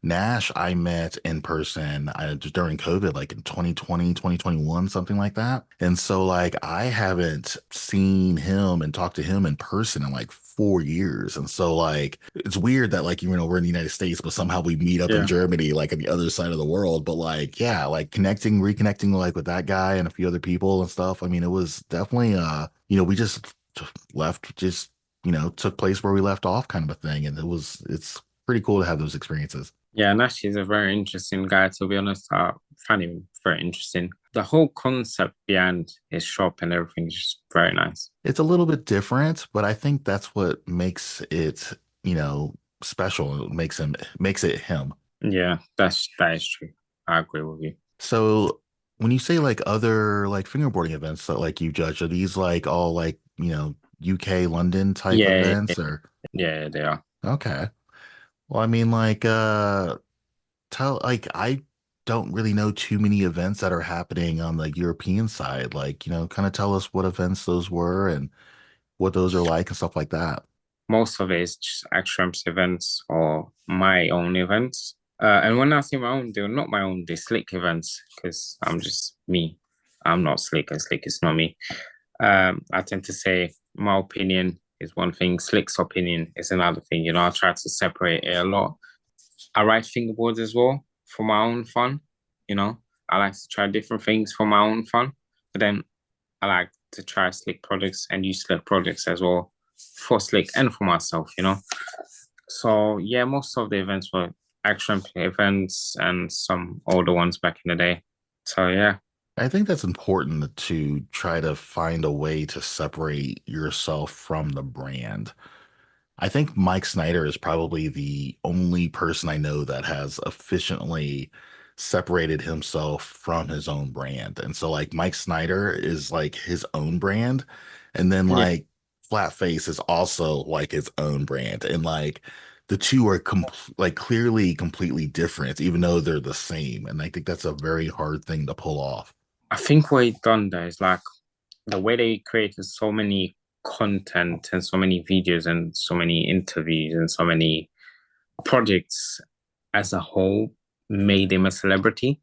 Nash, I met in person just during COVID, like in 2020, 2021, something like that. And so like I haven't seen him and talked to him in person in like 4 years. And so like it's weird that like we're in the United States, but somehow we meet up in Yeah. Germany, like on the other side of the world. But like yeah, like reconnecting like with that guy and a few other people and stuff. I mean, it was definitely we just left just took place where we left off kind of a thing, and it's pretty cool to have those experiences. Yeah, Nash is a very interesting guy, to be honest. I find him very interesting. The whole concept behind his shop and everything is just very nice. It's a little bit different, but I think that's what makes it special. It makes it him. Yeah, that is true. I agree with you. So when you say like other like fingerboarding events that like you judge, are these like all like UK London type Yeah, events or yeah, they are. okay. Well, I mean like tell like I don't really know too many events that are happening on the European side. Like, kind of tell us what events those were and what those are like and stuff like that. Most of it is just Action events or my own events. And when I say my own, they're not my own, they're slick events because I'm just me. I'm not slick, and slick is not me. I tend to say my opinion is one thing, slick's opinion is another thing. I try to separate it a lot. I write fingerboards as well for my own fun. You know, I like to try different things for my own fun, but then I like to try slick products and use slick products as well for slick and for myself. So yeah, most of the events were action events and some older ones back in the day. So yeah, I think that's important to try to find a way to separate yourself from the brand. I think Mike Snyder is probably the only person I know that has efficiently separated himself from his own brand. And so like Mike Snyder is like his own brand. And then yeah. like Flatface is also like his own brand. And like the two are like clearly completely different, even though they're the same. And I think that's a very hard thing to pull off. I think what he done there is like the way they created so many content and so many videos and so many interviews and so many projects as a whole made him a celebrity.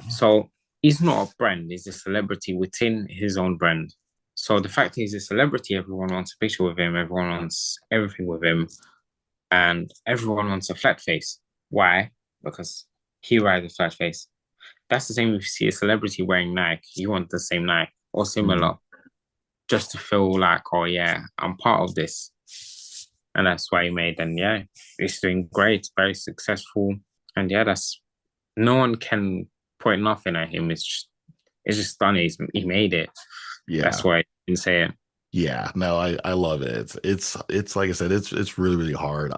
So he's not a brand, he's a celebrity within his own brand. So the fact he's a celebrity, everyone wants a picture with him, everyone wants everything with him, and everyone wants a flat face. Why? Because he rides a flat face. That's the same if you see a celebrity wearing Nike, you want the same Nike or Mhm. similar, just to feel like, oh yeah, I'm part of this. And that's why he made, and yeah, he's doing great, very successful. And yeah, that's no one can point nothing at him. It's just stunning. He made it. That's Yeah. why I can say it. Yeah. No, I love it. It's like I said, it's really, really hard.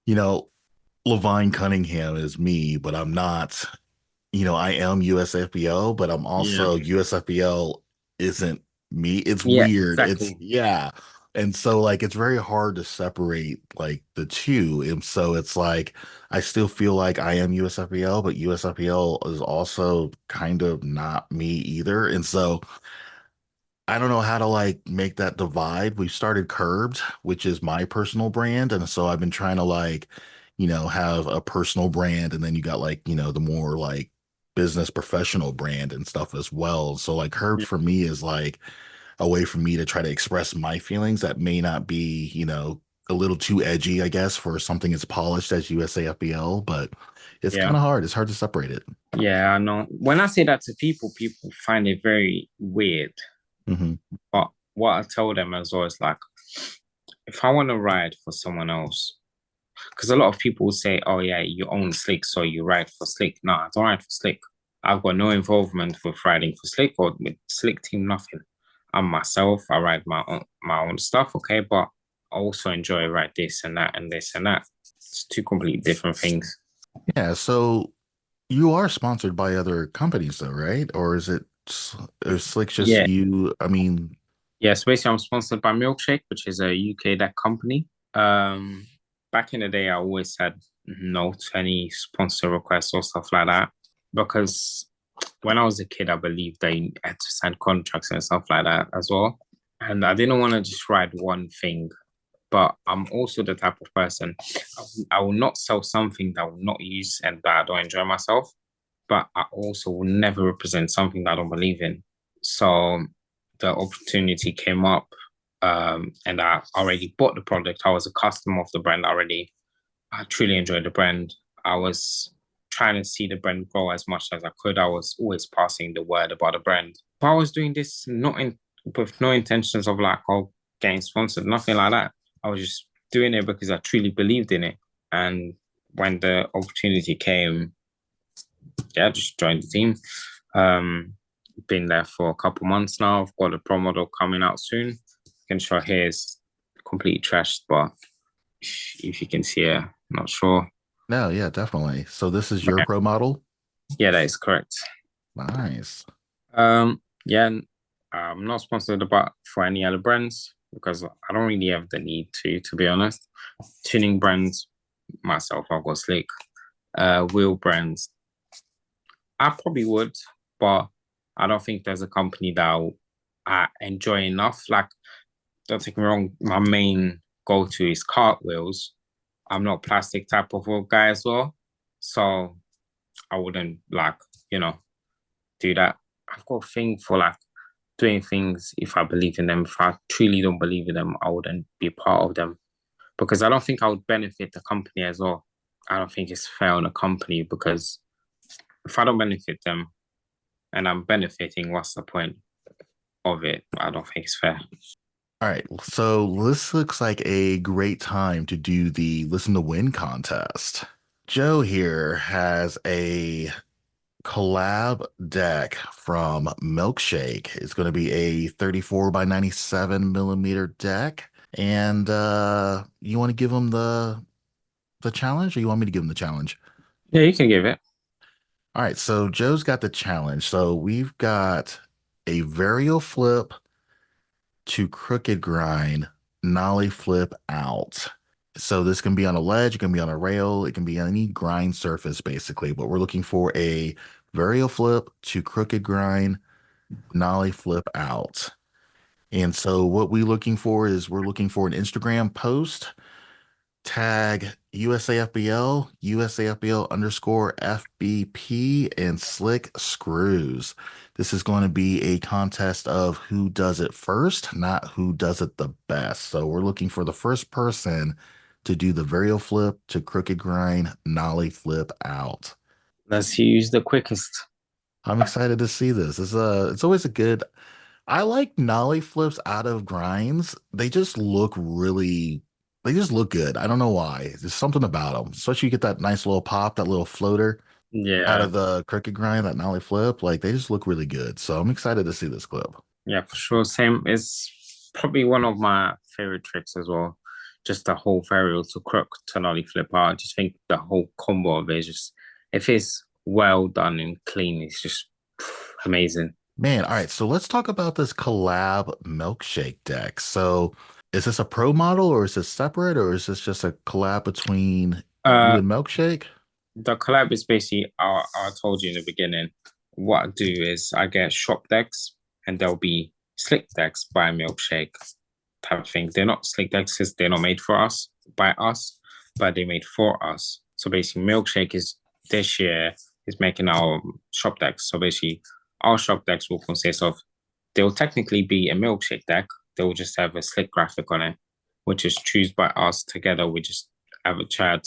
You know, Levine Cunningham is me, but I'm not, I am USFBL, but I'm Yeah. also USFBL isn't me. It's Yeah, weird. It's exactly. yeah. And so like it's very hard to separate like the two. And so it's like I still feel like I am USFBL, but USFBL is also kind of not me either. And so I don't know how to like make that divide. We've started Curbed, which is my personal brand. And so I've been trying to like, have a personal brand and then you got like, the more like business professional brand and stuff as well. So like Curbed Yeah. for me is like a way for me to try to express my feelings that may not be, a little too edgy, I guess, for something as polished as USAFBL, but it's Yeah. kind of hard. It's hard to separate it. Yeah, I know. When I say that to people, people find it very weird. Hmm. But what I tell them as well is like, if I want to ride for someone else, because a lot of people say, oh, yeah, you own Slick, so you ride for Slick. No, I don't ride for Slick. I've got no involvement with riding for Slick or with Slick Team, nothing. I'm myself. I ride my own stuff, okay, but I also enjoy ride this and that and this and that. It's two completely different things. Yeah, so you are sponsored by other companies though, right? Or is Slick just Yeah, you? I mean, yeah. So basically, I'm sponsored by Milkshake, which is a UK that company. Back in the day, I always said no to any sponsor requests or stuff like that because when I was a kid, I believed they had to sign contracts and stuff like that as well. And I didn't want to just ride one thing, but I'm also the type of person I will not sell something that I will not use and that I don't enjoy myself, but I also will never represent something that I don't believe in. So the opportunity came up, and I already bought the product. I was a customer of the brand already. I truly enjoyed the brand. I was trying to see the brand grow as much as I could. I was always passing the word about the brand. But I was doing this not in with no intentions of like, oh, getting sponsored, nothing like that. I was just doing it because I truly believed in it. And when the opportunity came, yeah, just joined the team. Um, been there for a couple months now. I've got a pro model coming out soon. You can show here is completely trashed, but if you can see it, I'm not sure. no, yeah, definitely. So this is But your yeah, pro model? yeah, that is correct. Nice. Yeah, I'm not sponsored about for any other brands because I don't really have the need to be honest. Tuning brands myself, I've got Slick. Wheel brands, I probably would, but I don't think there's a company that I enjoy enough. Like, don't take me wrong, my main go-to is cartwheels. I'm not a plastic type of wheel guy as well, so I wouldn't like, you know, do that. I've got a thing for like doing things if I believe in them. If I truly don't believe in them, I wouldn't be part of them because I don't think I would benefit the company as well. I don't think it's fair on the company because if I don't benefit them and I'm benefiting, what's the point of it? I don't think it's fair. All right. So this looks like a great time to do the Listen to Win contest. Joe here has a collab deck from Milkshake. It's going to be a 34 by 97 millimeter deck. And you want to give him the challenge, or you want me to give him the challenge? Yeah, you can give it. All right, so Joe's got the challenge. So we've got a varial flip to crooked grind, nollie flip out. So this can be on a ledge, it can be on a rail, it can be on any grind surface basically, but we're looking for a varial flip to crooked grind, nollie flip out. And so what we're looking for is we're looking for an Instagram post Tag USAFBL, USAFBL underscore FBP, and Slick Screws. This is going to be a contest of who does it first, not who does it the best. So we're looking for the first person to do the varial flip to crooked grind, nollie flip out. Let's use the quickest. I'm excited to see this. It's always a good. I like nollie flips out of grinds. They just look good. I don't know why. There's something about them. Especially you get that nice little pop, that little floater out Yeah, of the crooked grind, that nollie flip. Like they just look really good. So I'm excited to see this clip. yeah, for sure. Same. It's probably one of my favorite tricks as well. Just the whole varial to crook to nollie flip out. I just think the whole combo of it is just, if it's well done and clean, it's just amazing. Man, all right. So let's talk about this collab milkshake deck. So is this a pro model or is this separate or is this just a collab between you Uh, and Milkshake? the collab is basically, I told you in the beginning, what I do is I get shop decks and there'll be slick decks by Milkshake type of thing. They're not slick decks because they're not made for us, by us, but they're made for us. So basically, Milkshake is this year is making our shop decks. So basically, our shop decks will consist of, they'll technically be a Milkshake deck. They'll just have a slick graphic on it, which is choose by us together. We just have a chat,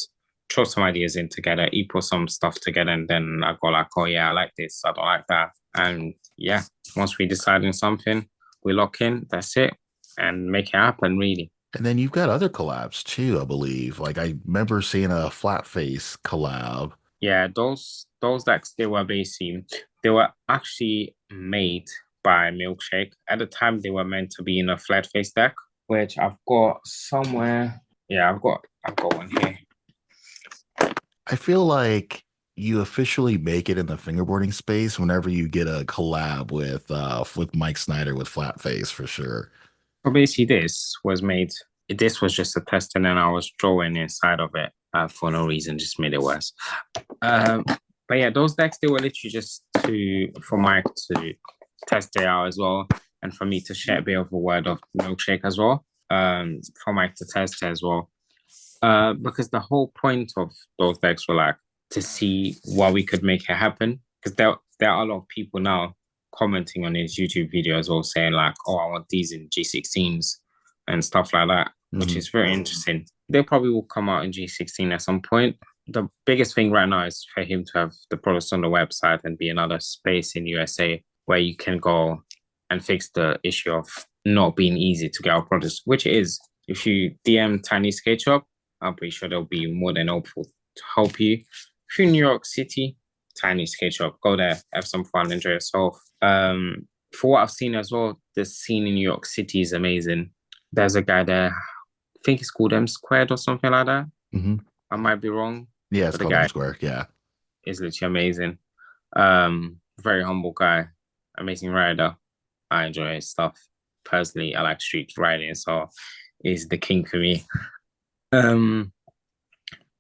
throw some ideas in together, you put some stuff together, and then I go like, oh yeah, I like this, I don't like that. And yeah, once we decide on something, we lock in, that's it, and make it happen, really. And then you've got other collabs too, I believe. Like I remember seeing a flat face collab. Yeah, those decks, they were basically, they were actually made by Milkshake. At the time, they were meant to be in a flat face deck, which I've got somewhere. Yeah, I've got one here. I feel like you officially make it in the fingerboarding space whenever you get a collab with Mike Snyder with flat face for sure. So basically, this was just a test, and then I was drawing inside of it for no reason, just made it worse. Um, but yeah, those decks, they were literally just for Mike to test it out as well, and for me to share a bit of a word of Milkshake as well, for Mike to test it as well. Because the whole point of those decks were like to see what we could make it happen. Because there are a lot of people now commenting on his YouTube videos or saying like, "Oh, I want these in G16s and stuff like that," which Mhm. is very interesting. They probably will come out in G16 at some point. The biggest thing right now is for him to have the products on the website and be another space in USA where you can go and fix the issue of not being easy to get our products, which it is. If you DM Tiny Skate Shop, I'm pretty sure they'll be more than helpful to help you. If you're in New York City, Tiny Skate Shop, go there, have some fun, enjoy yourself. For what I've seen as well, the scene in New York City is amazing. There's a guy there, I think it's called M Squared or something like that. Mhm. I might be wrong, Yeah, it's but the called M guy Square. Yeah. is literally amazing. Very humble guy, amazing rider. I enjoy his stuff. Personally, I like street riding, so he's the king for me. Um,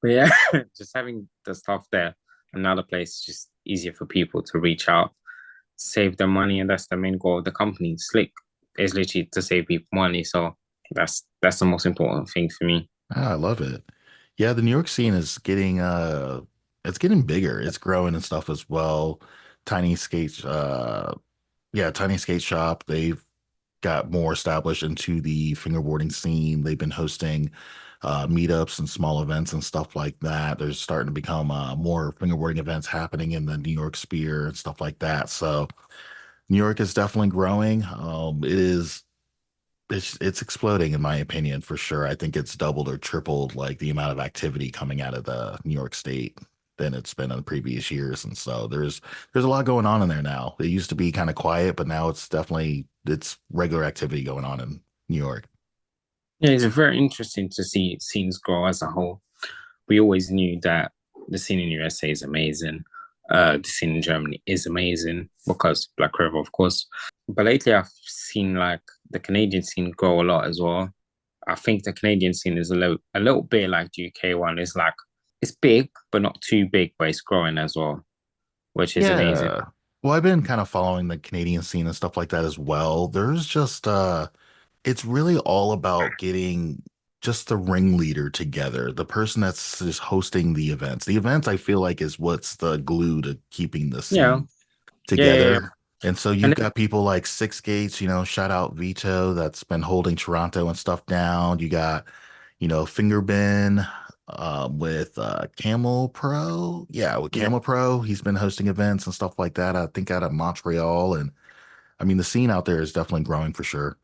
but yeah, just having the stuff there, another place, is just easier for people to reach out, save them money, and that's the main goal of the company. Slick is literally to save people money, so that's the most important thing for me. Ah, I love it. Yeah, the New York scene is getting it's getting bigger. It's growing and stuff as well. Tiny Skate yeah, Tiny Skate Shop, they've got more established into the fingerboarding scene. They've been hosting meetups and small events and stuff like that. There's starting to become more fingerboarding events happening in the New York sphere and stuff like that. So New York is definitely growing. It's exploding in my opinion for sure. I think it's doubled or tripled like the amount of activity coming out of the New York State than it's been in previous years. And so there's a lot going on in there now. It used to be kind of quiet, but now it's regular activity going on in New York. Yeah, it's very interesting to see scenes grow as a whole. We always knew that the scene in USA is amazing. The scene in Germany is amazing because Black River, of course. But lately, I've seen like the Canadian scene grow a lot as well. I think the Canadian scene is a little bit like the UK one. It's like it's big, but not too big, but it's growing as well, which is amazing. Yeah. Well, I've been kind of following the Canadian scene and stuff like that as well. There's just it's really all about getting just the ringleader together, the person that's just hosting the events. The events, I feel like, is what's the glue to keeping the Yeah, scene yeah. together. And so you've And got people like Six Gates, shout out Vito that's been holding Toronto and stuff down. You got, Fingerbin with Camel Pro. Yeah, with yeah, Camel Pro, he's been hosting events and stuff like that. I think out of Montreal. And I mean, the scene out there is definitely growing for sure.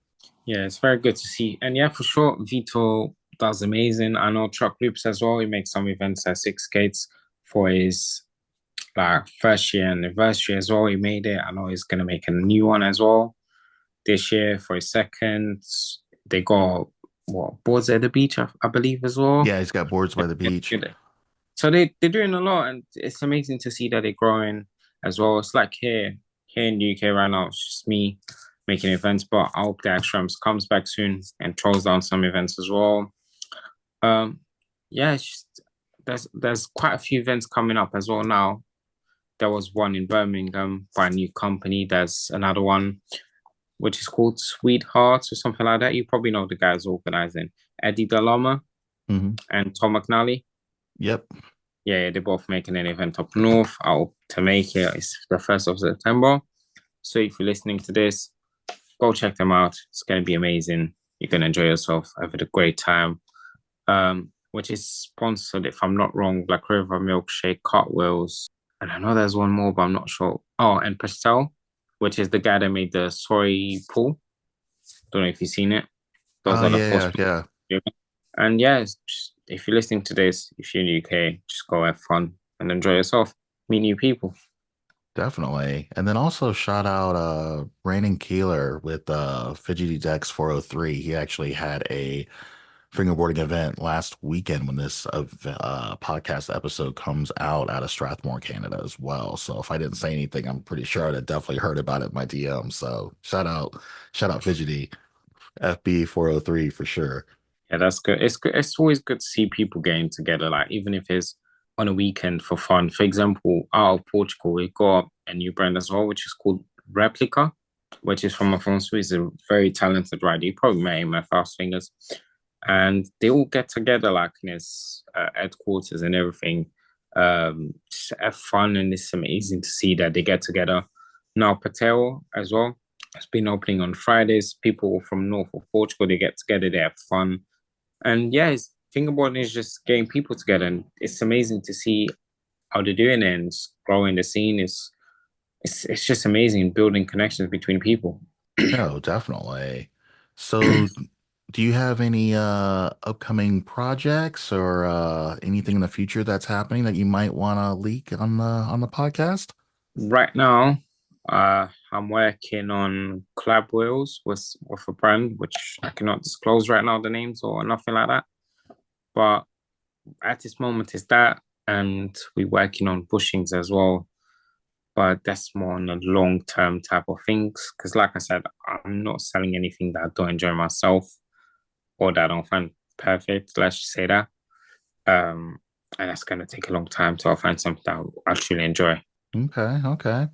yeah, it's very good to see. And yeah, for sure, Vito does amazing. I know Truck Loops as well. He makes some events at Six Gates for his like first year anniversary as well. He made it. I know he's gonna make a new one as well this year for his second. They got what boards at the beach, I believe as well. Yeah, he's got boards by the beach. So they're doing a lot, and it's amazing to see that they're growing as well. It's like here in the UK right now, it's just me making events, but I hope that Shrams comes back soon and throws down some events as well. Um, yeah, it's just, there's quite a few events coming up as well now. There was one in Birmingham by a new company. There's another one which is called Sweethearts or something like that. You probably know the guys organizing Eddie Dalama Hmm. and Tom McNally. Yep. Yeah, they're both making an event up north. I hope to make it. It's the 1st of September. So if you're listening to this, go check them out. It's going to be amazing. You're going to enjoy yourself, have a great time. Which is sponsored, if I'm not wrong, Black River Milkshake, Cartwheels. And I know there's one more, but I'm not sure. Oh, and Pastel, which is the guy that made the soy pool. Don't know if you've seen it. Those Oh are the yeah, four yeah, sponsors. yeah. And yeah, if you're listening to this, if you're in the UK, just go have fun and enjoy yourself. Meet new people. Definitely. And then also shout out Brandon Keeler with Fidgety Dex 403. He actually had a fingerboarding event last weekend when this podcast episode comes out of Strathmore, Canada as well. So if I didn't say anything, I'm pretty sure I'd have definitely heard about it in my DM. So shout out Fidgety FB 403 for sure. Yeah, that's good. It's good. It's always good to see people getting together, like even if it's on a weekend for fun. For example, out of Portugal, we got a new brand as well, which is called Replica, which is from Afonso. He's a very talented rider. You probably met him at Fast Fingers. And they all get together like in his headquarters and everything. Just have fun, and it's amazing to see that they get together. Now Patel as well. It's been opening on Fridays. People from north of Portugal, they get together, they have fun. And yeah, fingerboarding is just getting people together, and it's amazing to see how they're doing it and growing the scene. It's just amazing building connections between people. No, definitely. So do you have any upcoming projects or anything in the future that's happening that you might want to leak on the podcast? Right now, I'm working on collab wheels with a brand which I cannot disclose right now the names or nothing like that. But at this moment, it's that, and we're working on bushings as well. But that's more on a long term type of things. Because, like I said, I'm not selling anything that I don't enjoy myself or that I don't find perfect. Let's just say that. Um, and that's going to take a long time till I find something that I actually enjoy. Okay, okay.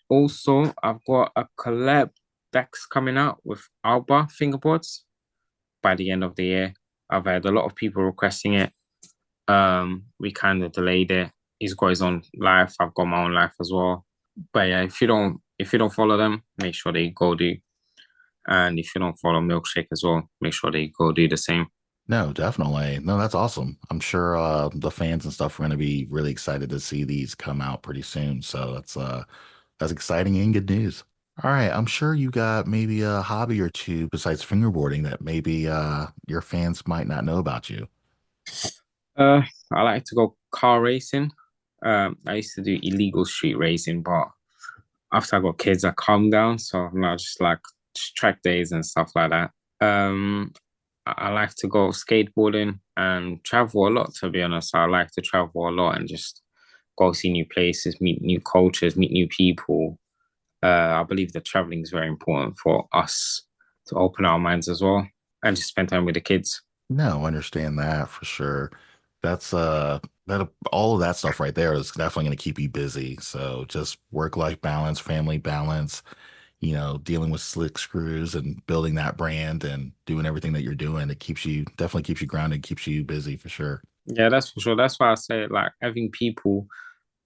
Also, I've got a collab that's coming out with Alba fingerboards by the end of the year. I've had a lot of people requesting it. We kind of delayed it. He's got his own life. I've got my own life as well. But yeah, if you don't follow them, make sure they go do. And if you don't follow Milkshake as well, make sure they go do the same. No, definitely. No, that's awesome. I'm sure the fans and stuff are going to be really excited to see these come out pretty soon. So that's exciting and good news. All right, I'm sure you got maybe a hobby or two besides fingerboarding that maybe your fans might not know about you. Uh, I like to go car racing. I used to do illegal street racing, but after I got kids, I calmed down. So now just like just track days and stuff like that. I like to go skateboarding and travel a lot, to be honest. I like to travel a lot and just go see new places, meet new cultures, meet new people. I believe that traveling is very important for us to open our minds as well and just spend time with the kids. No, I understand that for sure. That's that all of that stuff right there is definitely going to keep you busy. So just work-life balance, family balance, dealing with slick screws and building that brand and doing everything that you're doing. It definitely keeps you grounded, keeps you busy for sure. Yeah, that's for sure. That's why I say like having people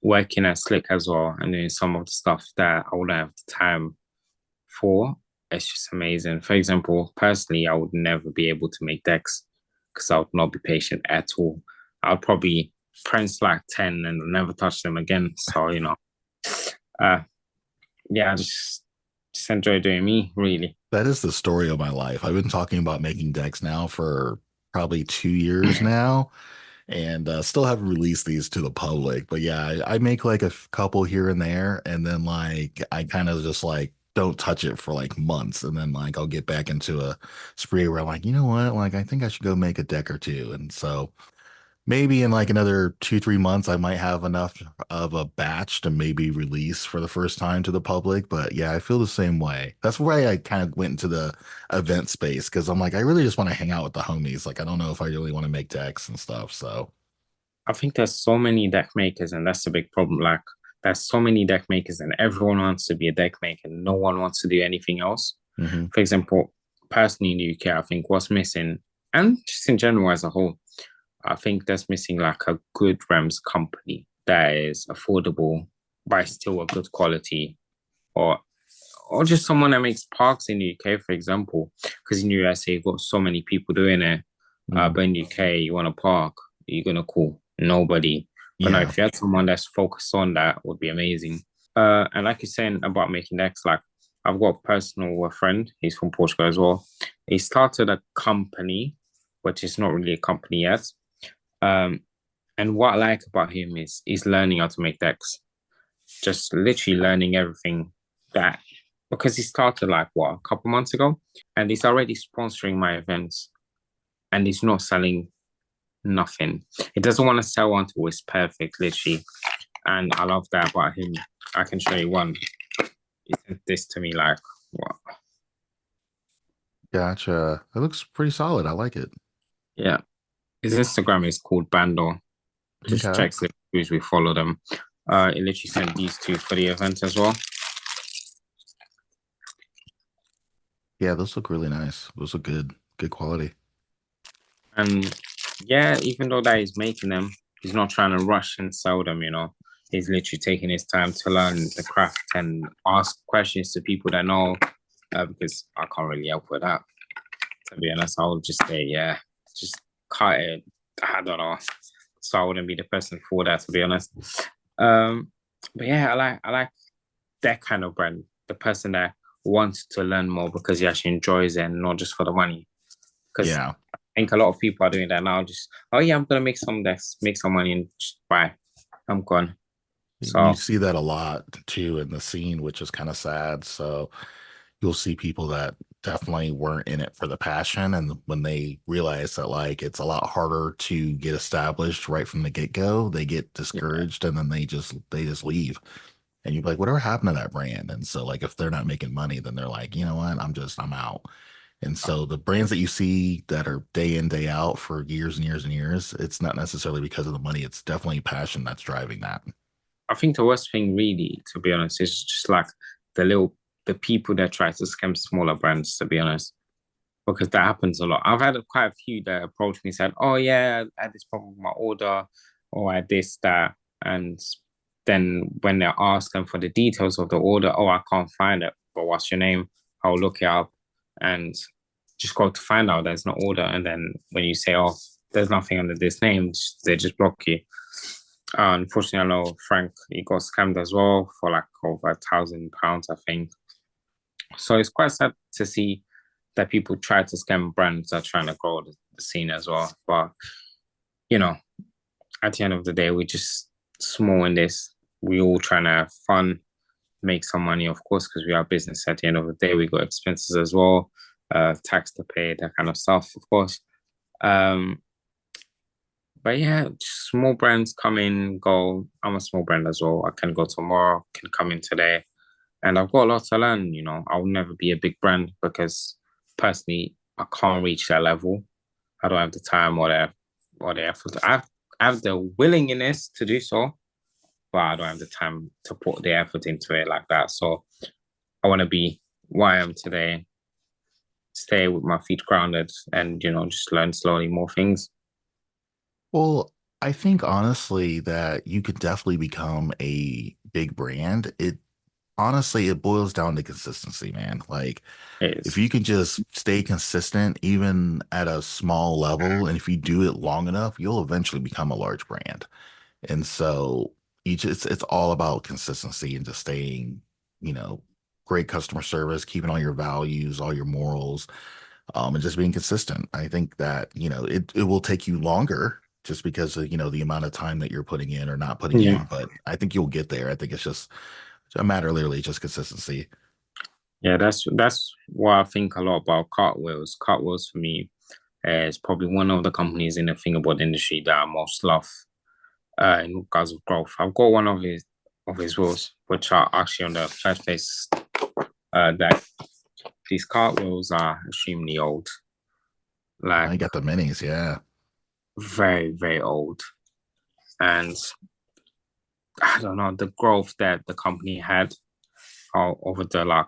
working at Slick as well and doing some of the stuff that I wouldn't have the time for. It's just amazing. For example, personally, I would never be able to make decks because I would not be patient at all. I'll probably press like 10 and never touch them again. So, uh, yeah, I just enjoy doing me, really. That is the story of my life. I've been talking about making decks now for probably 2 years now, and still haven't released these to the public. But yeah, I make like a couple here and there, and then like I kind of just like don't touch it for like months, and then like I'll get back into a spree where I'm like, you know what, like I think I should go make a deck or two, and so maybe in like another 2, 3 months, I might have enough of a batch to maybe release for the first time to the public. But yeah, I feel the same way. That's why I kind of went into the event space because I'm like, I really just want to hang out with the homies. Like, I don't know if I really want to make decks and stuff. So, I think there's so many deck makers, and that's the big problem. Like, there's so many deck makers, and everyone wants to be a deck maker. No one wants to do anything else. hmm For example, personally in the UK, I think what's missing, and just in general as a whole, I think there's missing like a good REMS company that is affordable, but still a good quality, or or just someone that makes parks in the UK, for example. Because in the USA, you've got so many people doing it. But in the UK, you want a park, you're gonna call nobody. But no, yeah. if you had someone that's focused on that, would be amazing. And like you're saying about making decks, like I've got a personal friend, he's from Portugal as well. He started a company, which is not really a company yet. Um, and what I like about him is he's learning how to make decks, just literally learning everything that because he started like what a couple months ago, and he's already sponsoring my events, and he's not selling nothing. He doesn't want to sell until it's perfect, literally, and I love that about him. I can show you one. He sent this to me like what? Gotcha. It looks pretty solid. I like it. Yeah, his Instagram is called Bando. Just Okay. checks the who's we follow them. He literally sent these two for the event as well. Yeah, those look really nice. Those look good. Good quality. And yeah, even though that he's making them, he's not trying to rush and sell them. He's literally taking his time to learn the craft and ask questions to people that know, because I can't really help with that. To be honest, I would just say, yeah, just cut it. I don't know. So I wouldn't be the person for that, to be honest. Um, but yeah, I like that kind of brand, the person that wants to learn more because he actually enjoys it and not just for the money. Because Yeah. I think a lot of people are doing that now. Just, oh yeah, I'm gonna make some decks, make some money, and just buy. I'm gone. You So see that a lot too in the scene, which is kind of sad. So you'll see people that definitely weren't in it for the passion. And when they realize that like it's a lot harder to get established right from the get-go, they get yeah, discouraged and then they just leave. And you're like, whatever happened to that brand? And so like if they're not making money, then they're like, you know what, I'm out. And so the brands that you see that are day in, day out for years and years and years, it's not necessarily because of the money. It's definitely passion that's driving that. I think the worst thing, really, to be honest, is just like the people that try to scam smaller brands. To be honest, because that happens a lot. I've had quite a few that approached me and said, "Oh yeah, I had this problem with my order, or I had this that," and then when they ask them for the details of the order, oh, I can't find it. But what's your name? I'll look it up and just go to find out there's no order. And then when you say, oh, there's nothing under this name, they just block you. Unfortunately, I know Frank, he got scammed as well for like over £1,000, I think. So it's quite sad to see that people try to scam brands that are trying to grow the scene as well. But, you know, at the end of the day, we're just small in this. We all trying to have fun, make some money, of course, because we are business at the end of the day. We got expenses as well, tax to pay, that kind of stuff, of course. Um, but yeah, small brands come in, go. I'm a small brand as well. I can go tomorrow, can come in today. And I've got a lot to learn. I'll never be a big brand because personally, I can't reach that level. I don't have the time or the effort. I have the willingness to do so, but I don't have the time to put the effort into it like that. So I want to be where I am today, stay with my feet grounded and, just learn slowly more things. Well, I think honestly that you could definitely become a big brand. It honestly it boils down to consistency, man. Like It if is. you can just stay consistent even at a small level, and if you do it long enough, you'll eventually become a large brand. And so it's all about consistency and just staying, you know, great customer service, keeping all your values, all your morals, and just being consistent. I think that, it will take you longer just because of, the amount of time that you're putting in or not putting Yeah. in, but I think you'll get there. I think it's just a matter literally just consistency. Yeah, that's what I think a lot about Cartwheels. Cartwheels for me is probably one of the companies in the fingerboard industry that I most love in regards of growth. I've got one of his wheels, which are actually on the first place deck. These cartwheels are extremely old, like I got the minis, yeah. very, very old. And I don't know, the growth that the company had over the like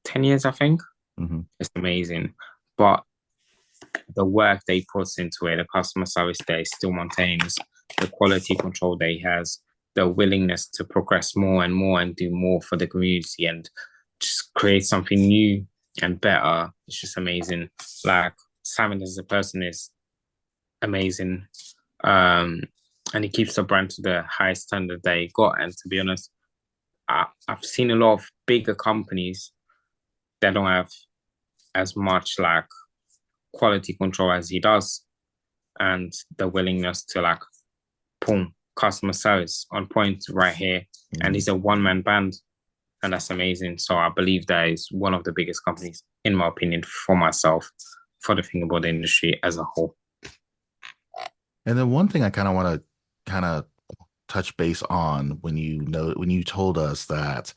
10 years, I think, Hmm. it's amazing. But the work they put into it, the customer service they still maintains, the quality control they has, the willingness to progress more and more and do more for the community and just create something new and better. It's just amazing. Like Simon as a person is amazing. Um, and he keeps the brand to the highest standard they got. And to be honest, I've seen a lot of bigger companies that don't have as much like quality control as he does, and the willingness to like boom customer service on point right here. And Hmm. he's a one-man band, and that's amazing. So I believe that is one of the biggest companies, in my opinion, for myself, for the fingerboard industry as a whole. And then one thing I kind of want to kind of touch base on when you told us that,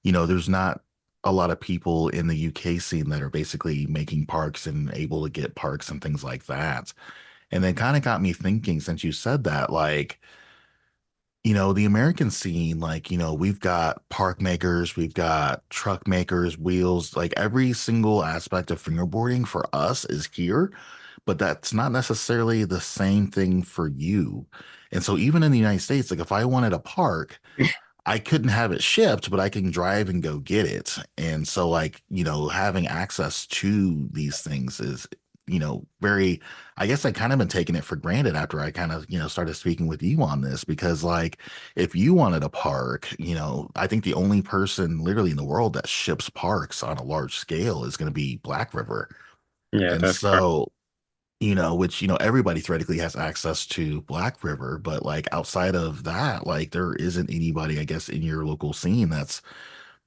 there's not a lot of people in the UK scene that are basically making parks and able to get parks and things like that. And then kind of got me thinking since you said that, like, the American scene, like, we've got park makers, we've got truck makers, wheels, like every single aspect of fingerboarding for us is here, but that's not necessarily the same thing for you. And so even in the United States, like if I wanted a park, I couldn't have it shipped, but I can drive and go get it. And so, like, having access to these things is, very, I guess I kind of been taking it for granted after I kind of, started speaking with you on this because, like, if you wanted a park, I think the only person literally in the world that ships parks on a large scale is going to be Black River. Yeah, And that's correct. so, which, everybody theoretically has access to Black River, but like outside of that, like there isn't anybody, I guess, in your local scene that's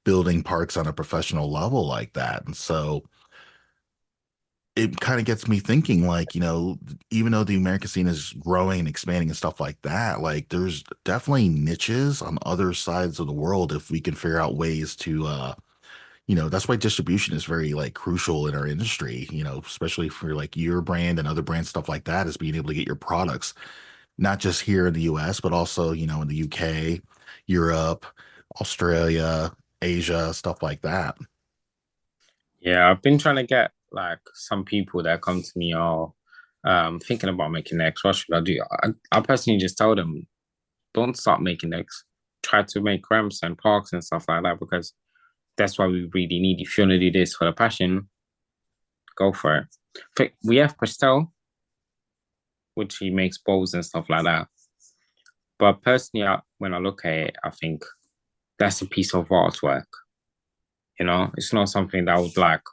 building parks on a professional level like that. And so it kind of gets me thinking, like, even though the American scene is growing and expanding and stuff like that, like there's definitely niches on other sides of the world if we can figure out ways to that's why distribution is very like crucial in our industry, especially for like your brand and other brand stuff like that, is being able to get your products not just here in the US, but also, in the UK, Europe, Australia, Asia, stuff like that. Yeah, I've been trying to get like some people that come to me are thinking about making X. What should I do? I personally just tell them, don't start making X. Try to make ramps and parks and stuff like that because that's what we really need. If you want to do this for the passion, go for it. We have Pastel, which he makes bowls and stuff like that. But personally, when I look at it, I think that's a piece of artwork. It's not something that I would like.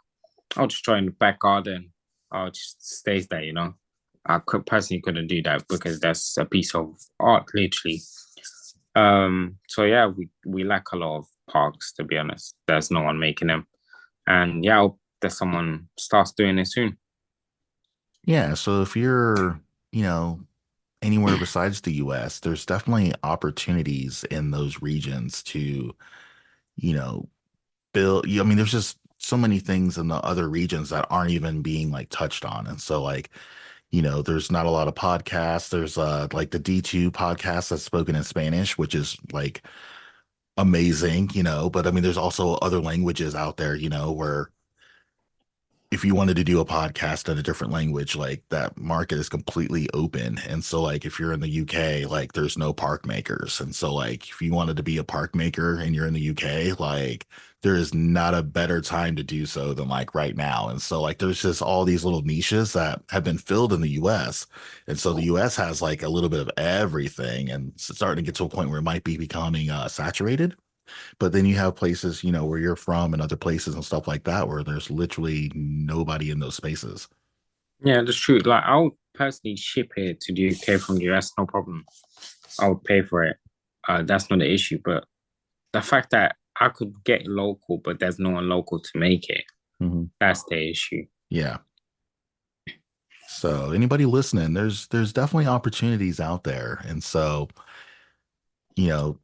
I'll just try in the back garden. I'll just stays there. I could personally couldn't do that because that's a piece of art, literally. So yeah, we lack a lot of parks to be honest. There's no one making them, and yeah, I hope that someone starts doing it soon. Yeah, so if you're, you know, anywhere besides the US, there's definitely opportunities in those regions to, you know, build. I mean, there's just so many things in the other regions that aren't even being like touched on. And so like, there's not a lot of podcasts. There's like the D2 podcast that's spoken in Spanish, which is like amazing, but I mean, there's also other languages out there, where if you wanted to do a podcast in a different language, like that market is completely open. And so like if you're in the UK, like there's no park makers. And so like if you wanted to be a park maker and you're in the UK, like there is not a better time to do so than like right now. And so like there's just all these little niches that have been filled in the US. And so the US has like a little bit of everything and it's starting to get to a point where it might be becoming saturated. But then you have places, where you're from and other places and stuff like that where there's literally nobody in those spaces. Yeah, that's true. Like I would personally ship it to the UK from the US, no problem. I would pay for it. That's not the issue. But the fact that I could get local, but there's no one local to make it, Mhm. that's the issue. Yeah. So anybody listening, there's definitely opportunities out there. And so, you know,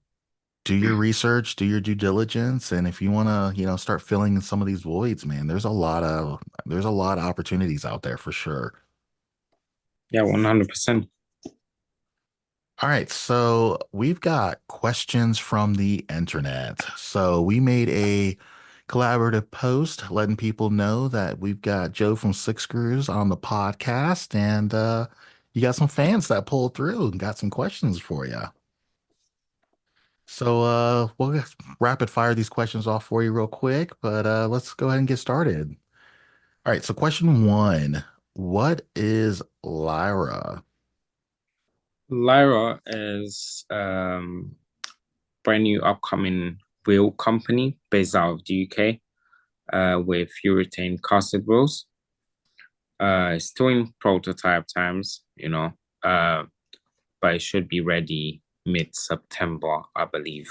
do your research, do your due diligence, and if you want to, start filling in some of these voids, man, there's a lot of opportunities out there for sure. Yeah, 100%. All right, so we've got questions from the internet. So we made a collaborative post letting people know that we've got Joe from Six Screws on the podcast, and you got some fans that pulled through and got some questions for you. So we'll just rapid fire these questions off for you real quick, but let's go ahead and get started. All right, so question one, what is Lyra? Lyra is brand new upcoming wheel company based out of the UK with urethane casted wheels. It's still in prototype times, but it should be ready mid-September, I believe.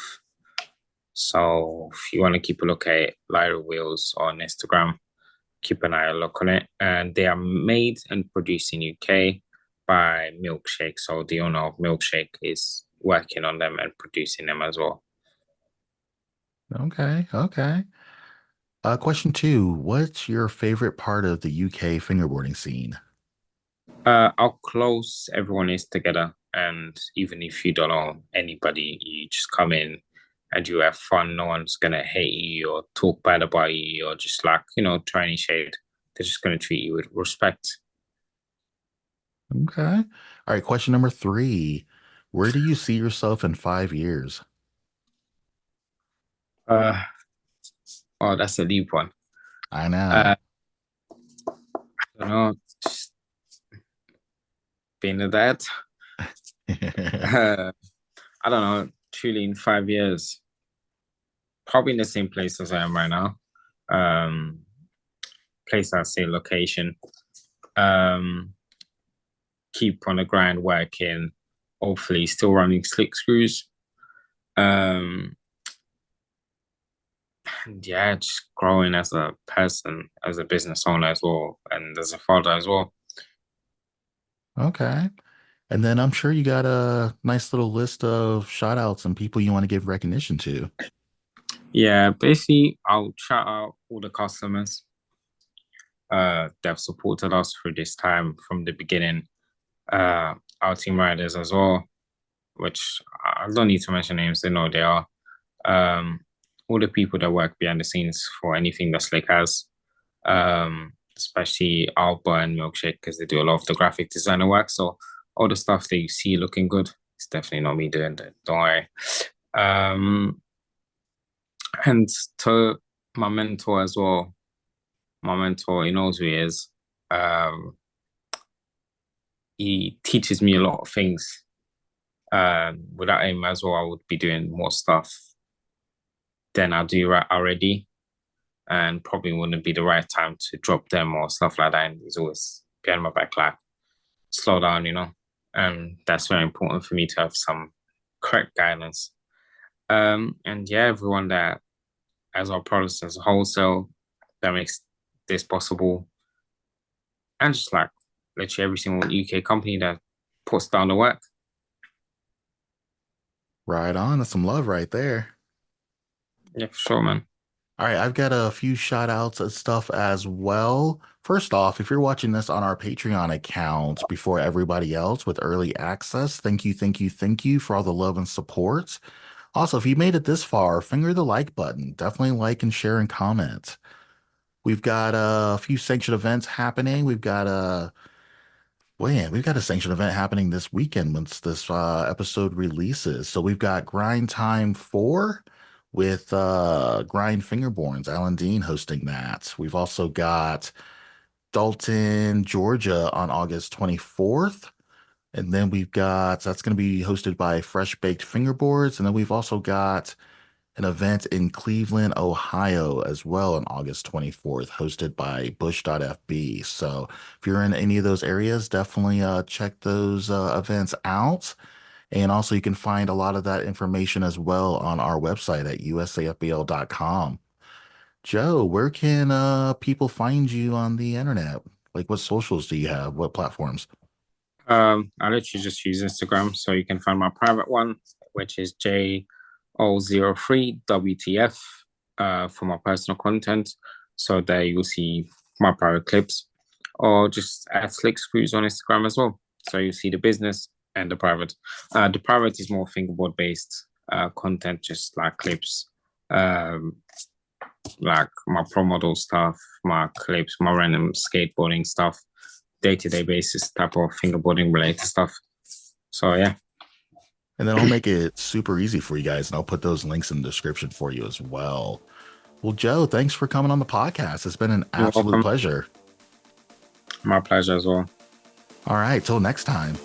So if you want to keep a look at Lyra Wheels on Instagram, keep an eye look on it. And they are made and produced in UK by Milkshake. So the owner of Milkshake is working on them and producing them as well. Okay, okay. Question two, what's your favorite part of the UK fingerboarding scene? How close everyone is together. And even if you don't know anybody, you just come in and you have fun. No one's gonna hate you or talk bad about you or just like, try any shade. They're just gonna treat you with respect. Okay. All right, question number three, where do you see yourself in 5 years? Uh oh, that's a deep one. I know. Uh I don't know, just being a dad. Uh, I don't know, truly in 5 years, probably in the same place as I am right now. Um place I say location. Um keep on the grind working, hopefully still running slick screws. Um, and yeah, just growing as a person, as a business owner as well, and as a father as well. Okay. And then I'm sure you got a nice little list of shout outs and people you want to give recognition to. Yeah, basically, I'll shout out all the customers that have supported us through this time from the beginning. Our team riders as well, which I don't need to mention names, they know they are. Um, all the people that work behind the scenes for anything that Slick has, especially Alba and Milkshake, because they do a lot of the graphic designer work. So all the stuff that you see looking good, it's definitely not me doing that. Don't worry. Um, and to my mentor as well, my mentor, he knows who he is. Um, he teaches me a lot of things. Without him as well, I would be doing more stuff than I do right already, and probably wouldn't be the right time to drop them or stuff like that. And he's always behind my back, like, slow down, And that's very important for me to have some correct guidance. And yeah, everyone that has our products as a wholesale that makes this possible, and just like literally every single UK company that puts down the work. Right on. That's some love right there. Yeah, for sure, man. All right, I've got a few shout outs and stuff as well. First off, if you're watching this on our Patreon account before everybody else with early access, thank you, thank you, thank you for all the love and support. Also, if you made it this far, finger the like button. Definitely like and share and comment. We've got a few sanctioned events happening. We've got a sanctioned event happening this weekend once this episode releases. So we've got Grind Time 4 with Grind Fingerboards, Alan Dean hosting that. We've also got Dalton, Georgia on August 24th. And then that's going to be hosted by Fresh Baked Fingerboards. And then we've also got an event in Cleveland, Ohio as well on August 24th, hosted by Bush.fb. So if you're in any of those areas, definitely check those events out. And also, you can find a lot of that information as well on our website at USAFBL.com. Joe, where can people find you on the internet? Like, what socials do you have? What platforms? I literally just use Instagram, so you can find my private one, which is JO03WTF for my personal content. So there you'll see my private clips, or just at Slick Screws on Instagram as well. So you see the business and the private. The private is more fingerboard based content, just like clips, um, like my pro model stuff, my clips, my random skateboarding stuff, day-to-day basis type of fingerboarding related stuff. So yeah. And then I'll make it super easy for you guys, and I'll put those links in the description for you as well. Well, Joe, thanks for coming on the podcast. It's been an You're absolute welcome. pleasure. My pleasure as well. All right, till next time.